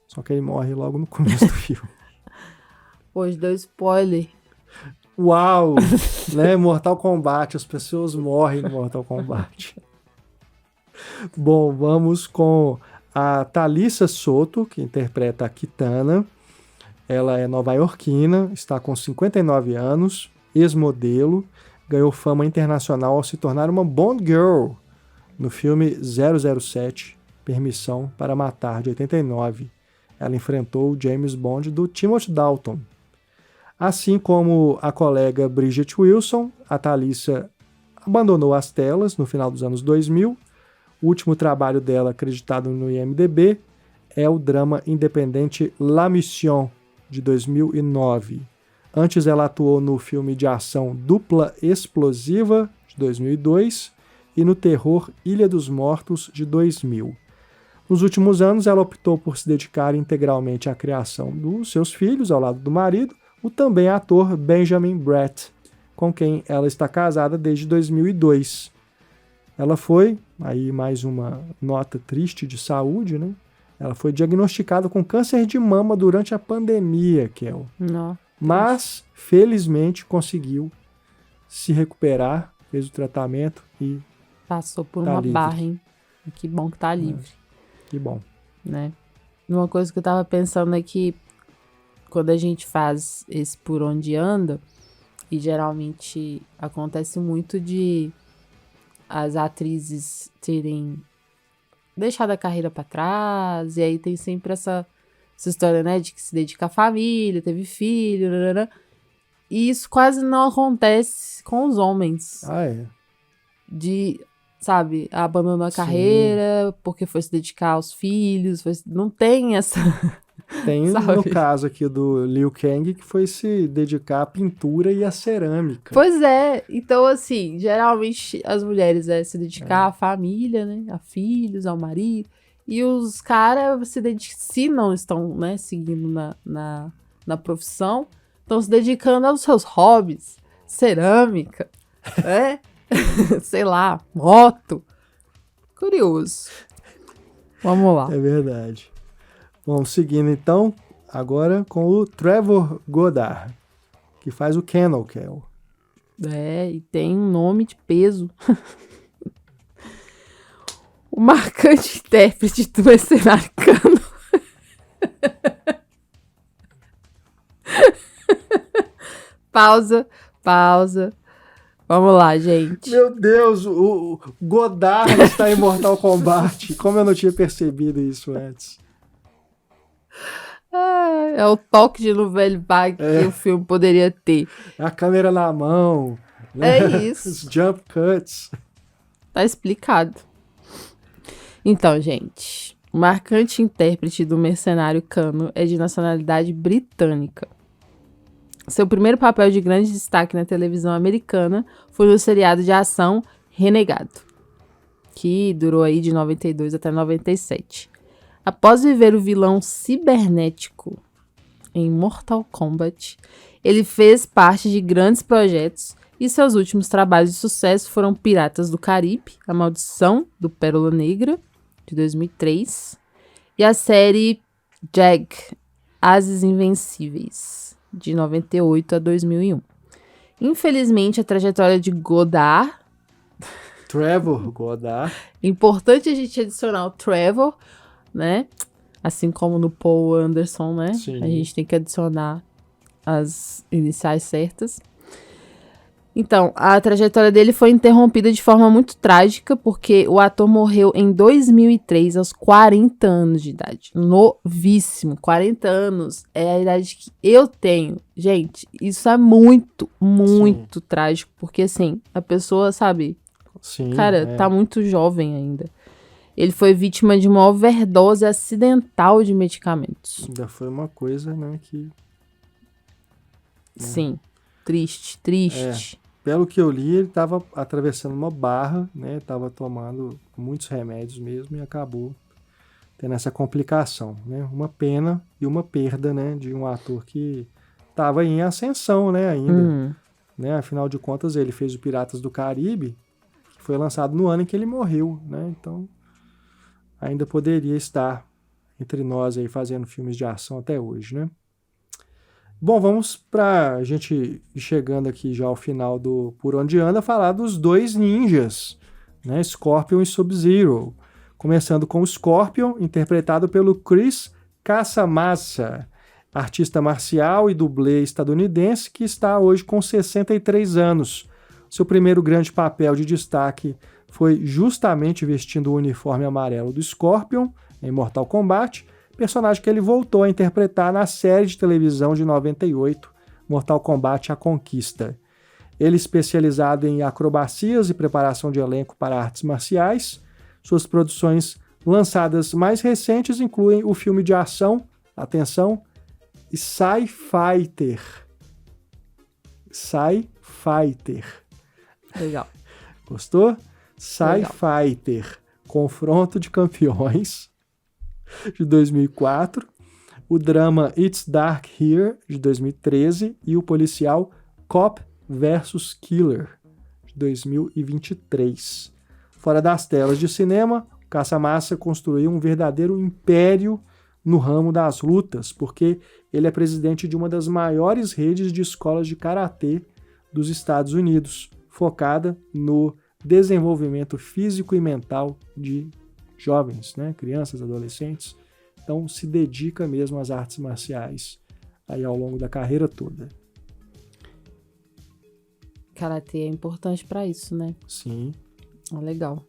Só que ele morre logo no começo do filme. Pois deu spoiler. Uau! Né? Mortal Kombat, as pessoas morrem no Mortal Kombat. Bom, vamos com a Thalissa Soto, que interpreta a Kitana. Ela é nova-iorquina, está com 59 anos, ex-modelo, ganhou fama internacional ao se tornar uma Bond Girl no filme 007, Permissão para Matar, de 89. Ela enfrentou o James Bond do Timothy Dalton. Assim como a colega Bridget Wilson, a Thalissa abandonou as telas no final dos anos 2000. O último trabalho dela, acreditado no IMDb, é o drama independente La Mission, de 2009. Antes ela atuou no filme de ação Dupla Explosiva, de 2002, e no terror Ilha dos Mortos, de 2000. Nos últimos anos, ela optou por se dedicar integralmente à criação dos seus filhos, ao lado do marido, o também ator Benjamin Bratt, com quem ela está casada desde 2002. Ela foi, aí mais uma nota triste de saúde, né? Ela foi diagnosticada com câncer de mama durante a pandemia, Kel. Não. Mas, felizmente, conseguiu se recuperar, fez o tratamento e passou por tá uma livre. barra, hein? Que bom que tá livre. Que bom. Né? Uma coisa que eu tava pensando é que quando a gente faz esse Por Onde Anda, e geralmente acontece muito de as atrizes terem deixado a carreira pra trás, e aí tem sempre essa história, né, de que se dedica à família, teve filho, e isso quase não acontece com os homens. Ah, é? De, sabe, abandonou a carreira porque foi se dedicar aos filhos, não tem essa... Tem sabe? no caso aqui do Liu Kang, que foi se dedicar à pintura e à cerâmica. Pois é, então assim, geralmente as mulheres se dedicar à família, né, a filhos, ao marido, e os caras se não estão, né, seguindo na profissão, estão se dedicando aos seus hobbies, cerâmica, né, sei lá, moto. Curioso. Vamos lá. É verdade. Vamos seguindo então, agora com o Trevor Goddard, que faz o Kano Kel. E tem um nome de peso. O marcante intérprete do mercenário Kano. Pausa. Vamos lá, gente. Meu Deus, o Godard está em Mortal Kombat. Como eu não tinha percebido isso antes. É o toque de novela vague que o filme poderia ter. A câmera na mão. Né? É isso. Os jump cuts. Tá explicado. Então, gente, o marcante intérprete do mercenário Kano é de nacionalidade britânica. Seu primeiro papel de grande destaque na televisão americana foi no seriado de ação Renegado, que durou aí de 92 até 97. Após viver o vilão cibernético em Mortal Kombat, ele fez parte de grandes projetos e seus últimos trabalhos de sucesso foram Piratas do Caribe, A Maldição do Pérola Negra, de 2003, e a série Jag, Ases Invencíveis, de 98 a 2001. Infelizmente, a trajetória de Trevor Goddard. Importante a gente adicionar o Trevor, né? Assim como no Paul Anderson, né? Sim. A gente tem que adicionar as iniciais certas. Então, a trajetória dele foi interrompida de forma muito trágica, porque o ator morreu em 2003, aos 40 anos de idade. Novíssimo. 40 anos é a idade que eu tenho. Gente, isso é muito trágico, porque assim, a pessoa, sabe... Sim, cara, tá muito jovem ainda. Ele foi vítima de uma overdose acidental de medicamentos. Ainda foi uma coisa, né, que... Sim, triste. Pelo que eu li, ele estava atravessando uma barra, né? Estava tomando muitos remédios mesmo e acabou tendo essa complicação, né? Uma pena e uma perda, né? De um ator que estava em ascensão, né? Ainda, né? Afinal de contas, ele fez o Piratas do Caribe, que foi lançado no ano em que ele morreu, né? Então, ainda poderia estar entre nós aí fazendo filmes de ação até hoje, né? Bom, vamos para a gente ir chegando aqui já ao final do Por Onde Anda, falar dos dois ninjas, né? Scorpion e Sub-Zero. Começando com o Scorpion, interpretado pelo Chris Casamassa, artista marcial e dublê estadunidense que está hoje com 63 anos. Seu primeiro grande papel de destaque foi justamente vestindo o uniforme amarelo do Scorpion em Mortal Kombat, personagem que ele voltou a interpretar na série de televisão de 98, Mortal Kombat: A Conquista. Ele especializado em acrobacias e preparação de elenco para artes marciais. Suas produções lançadas mais recentes incluem o filme de ação, atenção, Sci-Fighter. Legal. Gostou? Sci-Fighter, Confronto de Campeões, de 2004, o drama It's Dark Here, de 2013, e o policial Cop vs. Killer, de 2023. Fora das telas de cinema, Casamassa construiu um verdadeiro império no ramo das lutas, porque ele é presidente de uma das maiores redes de escolas de karatê dos Estados Unidos, focada no desenvolvimento físico e mental de jovens, né? Crianças, adolescentes. Então se dedica mesmo às artes marciais aí ao longo da carreira toda. Karatê é importante pra isso, né? Sim. Legal.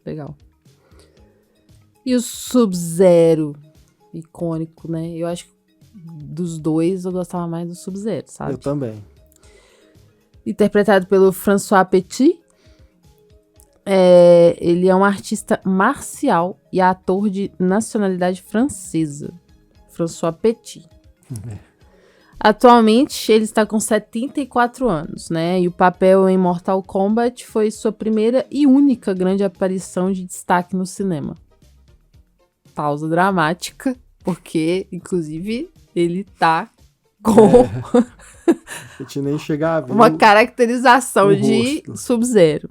E o Sub-Zero, icônico, né? Eu acho que dos dois eu gostava mais do Sub-Zero, sabe? Eu também. Interpretado pelo François Petit. Ele é um artista marcial e ator de nacionalidade francesa. François Petit. Atualmente, ele está com 74 anos, né? E o papel em Mortal Kombat foi sua primeira e única grande aparição de destaque no cinema. Pausa dramática, porque, inclusive, ele tá com A gente nem chega a ver uma caracterização de Sub-Zero.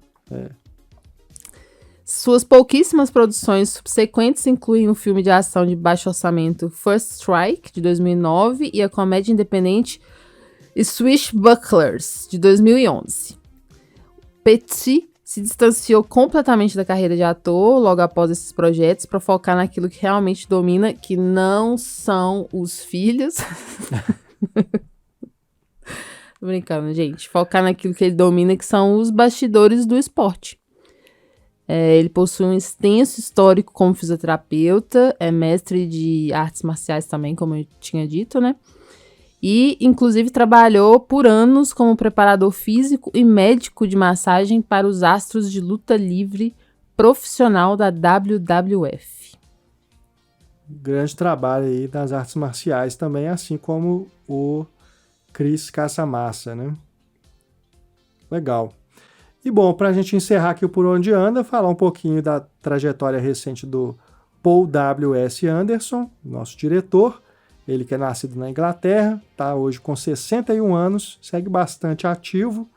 Suas pouquíssimas produções subsequentes incluem o filme de ação de baixo orçamento First Strike, de 2009, e a comédia independente Swashbucklers, de 2011. Petit se distanciou completamente da carreira de ator logo após esses projetos para focar naquilo que realmente domina, que não são os filhos. Tô brincando, gente. Focar naquilo que ele domina, que são os bastidores do esporte. Ele possui um extenso histórico como fisioterapeuta, é mestre de artes marciais também, como eu tinha dito, né? E, inclusive, trabalhou por anos como preparador físico e médico de massagem para os astros de luta livre profissional da WWF. Grande trabalho aí das artes marciais também, assim como o Chris Casamassa, né? Legal. E bom, para a gente encerrar aqui o Por Onde Anda, falar um pouquinho da trajetória recente do Paul W.S. Anderson, nosso diretor. Ele que é nascido na Inglaterra, está hoje com 61 anos, segue bastante ativo.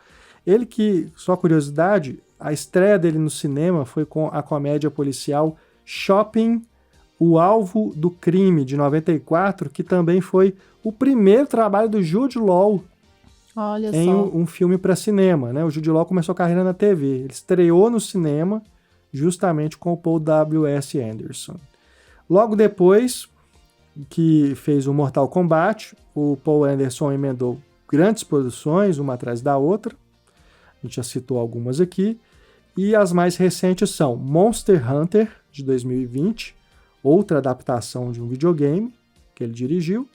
Ele que, só curiosidade, a estreia dele no cinema foi com a comédia policial Shopping, O Alvo do Crime, de 94, que também foi o primeiro trabalho do Jude Law em um filme para cinema, né? O Jude Law começou a carreira na TV. Ele estreou no cinema justamente com o Paul W.S. Anderson. Logo depois que fez o Mortal Kombat, o Paul Anderson emendou grandes produções, uma atrás da outra. A gente já citou algumas aqui. E as mais recentes são Monster Hunter, de 2020, outra adaptação de um videogame que ele dirigiu,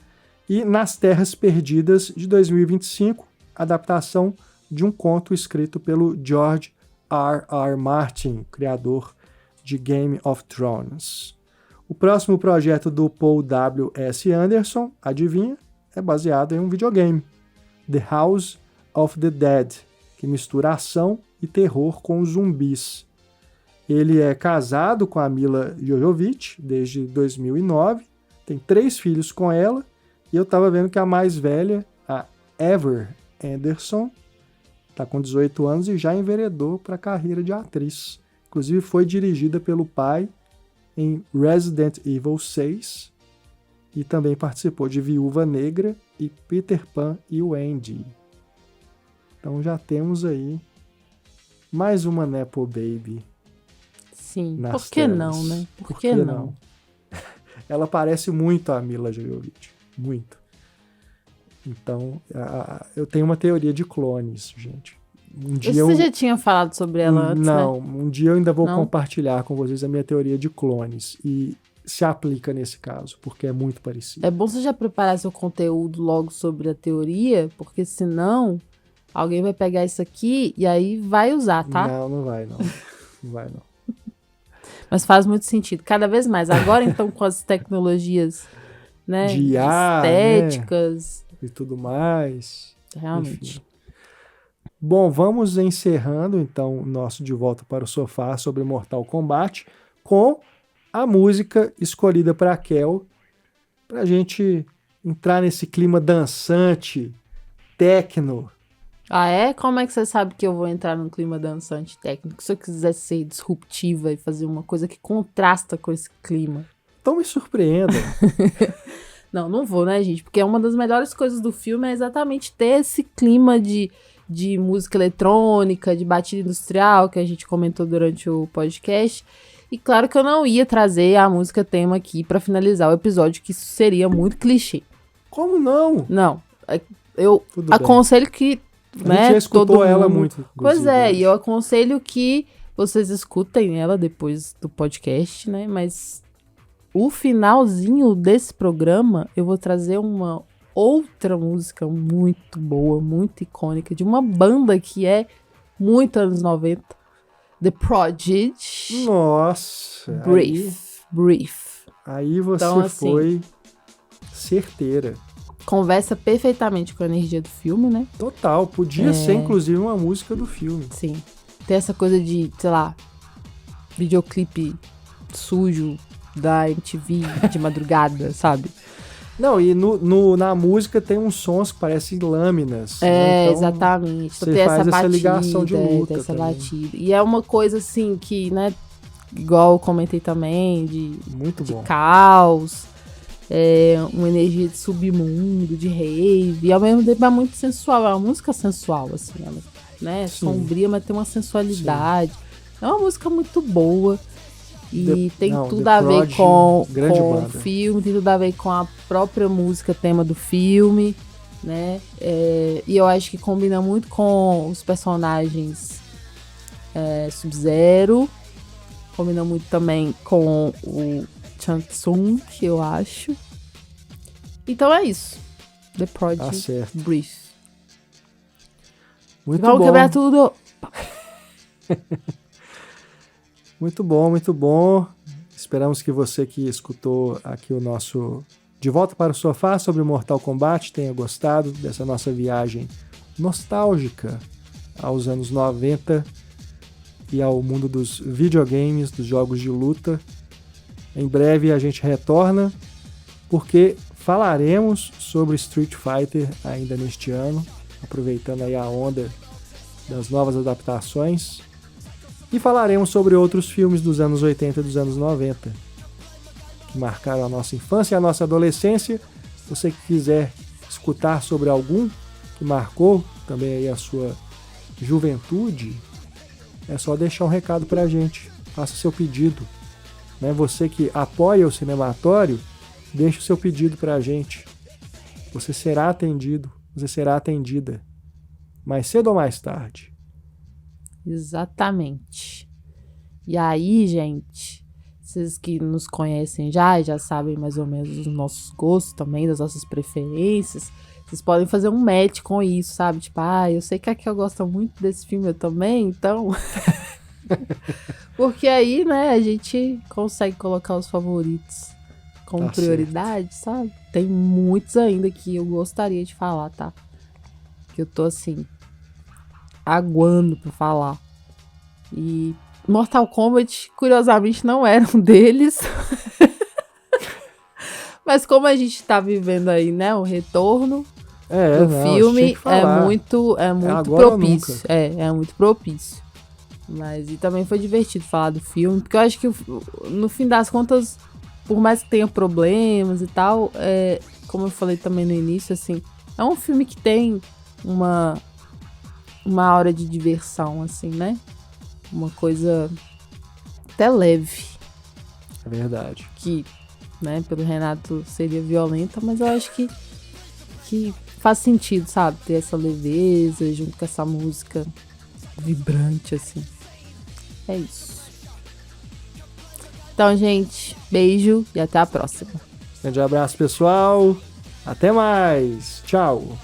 e Nas Terras Perdidas, de 2025, adaptação de um conto escrito pelo George R.R. Martin, criador de Game of Thrones. O próximo projeto do Paul W.S. Anderson, adivinha, é baseado em um videogame, The House of the Dead, que mistura ação e terror com zumbis. Ele é casado com a Mila Jovovich desde 2009, tem 3 filhos com ela, e eu estava vendo que a mais velha, a Ever Anderson, está com 18 anos e já enveredou para a carreira de atriz. Inclusive foi dirigida pelo pai em Resident Evil 6 e também participou de Viúva Negra e Peter Pan e Wendy. Então já temos aí mais uma Nepo Baby. Sim, por que não, né? Por que não? Ela parece muito a Mila Jovovich, muito. Então, eu tenho uma teoria de clones, gente. Você já tinha falado sobre ela antes, não, né? Um dia eu ainda vou compartilhar com vocês a minha teoria de clones. E se aplica nesse caso, porque é muito parecido. É bom você já preparar seu conteúdo logo sobre a teoria, porque senão alguém vai pegar isso aqui e aí vai usar, tá? Não vai não. Não vai não. Mas faz muito sentido. Cada vez mais. Agora, então, com as tecnologias, né? De IA, estéticas. Né? E tudo mais. Realmente. Enfim. Bom, vamos encerrando, então, o nosso De Volta para o Sofá sobre Mortal Kombat com a música escolhida para a Kel, para a gente entrar nesse clima dançante, techno. Ah, é? Como é que você sabe que eu vou entrar num clima dançante técnico? Se eu quiser ser disruptiva e fazer uma coisa que contrasta com esse clima. Então me surpreenda. Não vou, né, gente? Porque uma das melhores coisas do filme é exatamente ter esse clima de música eletrônica, de batida industrial, que a gente comentou durante o podcast. E claro que eu não ia trazer a música tema aqui pra finalizar o episódio, que isso seria muito clichê. Como não? Não. Eu aconselho que... A gente já escutou ela muito. Pois é, e eu aconselho que vocês escutem ela depois do podcast, né? Mas o finalzinho desse programa, eu vou trazer uma outra música muito boa, muito icônica, de uma banda que é muito anos 90. The Prodigy. Nossa. Brief. Aí você então, foi certeira. Conversa perfeitamente com a energia do filme, né? Total. Podia ser, inclusive, uma música do filme. Sim. Tem essa coisa de, sei lá, videoclipe sujo da MTV de madrugada, sabe? Não, e na música tem uns sons que parecem lâminas. É, né? Então, exatamente. Você faz essa ligação de luta. Tem essa batida. E é uma coisa, assim, que, né, igual eu comentei também, de muito bom. Caos. uma energia de submundo, de rave, e ao mesmo tempo é muito sensual, é uma música sensual, assim, ela, né, sombria, mas tem uma sensualidade. Sim. É uma música muito boa e tem tudo a ver com o filme, tem tudo a ver com a própria música, tema do filme, né, e eu acho que combina muito com os personagens Sub-Zero, combina muito também com o Chansung, que eu acho. Então é isso. The Project Brief. Muito Vamos bom. quebrar tudo. Muito bom, muito bom. Esperamos que você que escutou aqui o nosso De Volta para o Sofá sobre Mortal Kombat tenha gostado dessa nossa viagem nostálgica aos anos 90 e ao mundo dos videogames, dos jogos de luta. Em breve a gente retorna, porque falaremos sobre Street Fighter ainda neste ano, aproveitando aí a onda das novas adaptações. E falaremos sobre outros filmes dos anos 80 e dos anos 90, que marcaram a nossa infância e a nossa adolescência. Se você quiser escutar sobre algum que marcou também aí a sua juventude, é só deixar um recado pra gente. Faça seu pedido. Né? Você que apoia o Cinematório, deixe o seu pedido pra gente. Você será atendido, você será atendida. Mais cedo ou mais tarde. Exatamente. E aí, gente, vocês que nos conhecem já sabem mais ou menos dos nossos gostos também, das nossas preferências. Vocês podem fazer um match com isso, sabe? Tipo, eu sei que a Kel gosta muito desse filme, eu também, então... Porque aí, né, a gente consegue colocar os favoritos como prioridade, certo. Sabe? Tem muitos ainda que eu gostaria de falar, tá? Que eu tô, assim, aguando pra falar. E Mortal Kombat, curiosamente, não era um deles. Mas como a gente tá vivendo aí, né, o retorno do filme, é muito propício. É muito propício. Mas e também foi divertido falar do filme, porque eu acho que no fim das contas, por mais que tenha problemas e tal, como eu falei também no início, assim, é um filme que tem uma hora de diversão, assim, né? Uma coisa até leve. É verdade. Que, né, pelo Renato seria violenta, mas eu acho que faz sentido, sabe? Ter essa leveza junto com essa música vibrante, assim. É isso. Então, gente, beijo e até a próxima. Grande abraço, pessoal. Até mais. Tchau.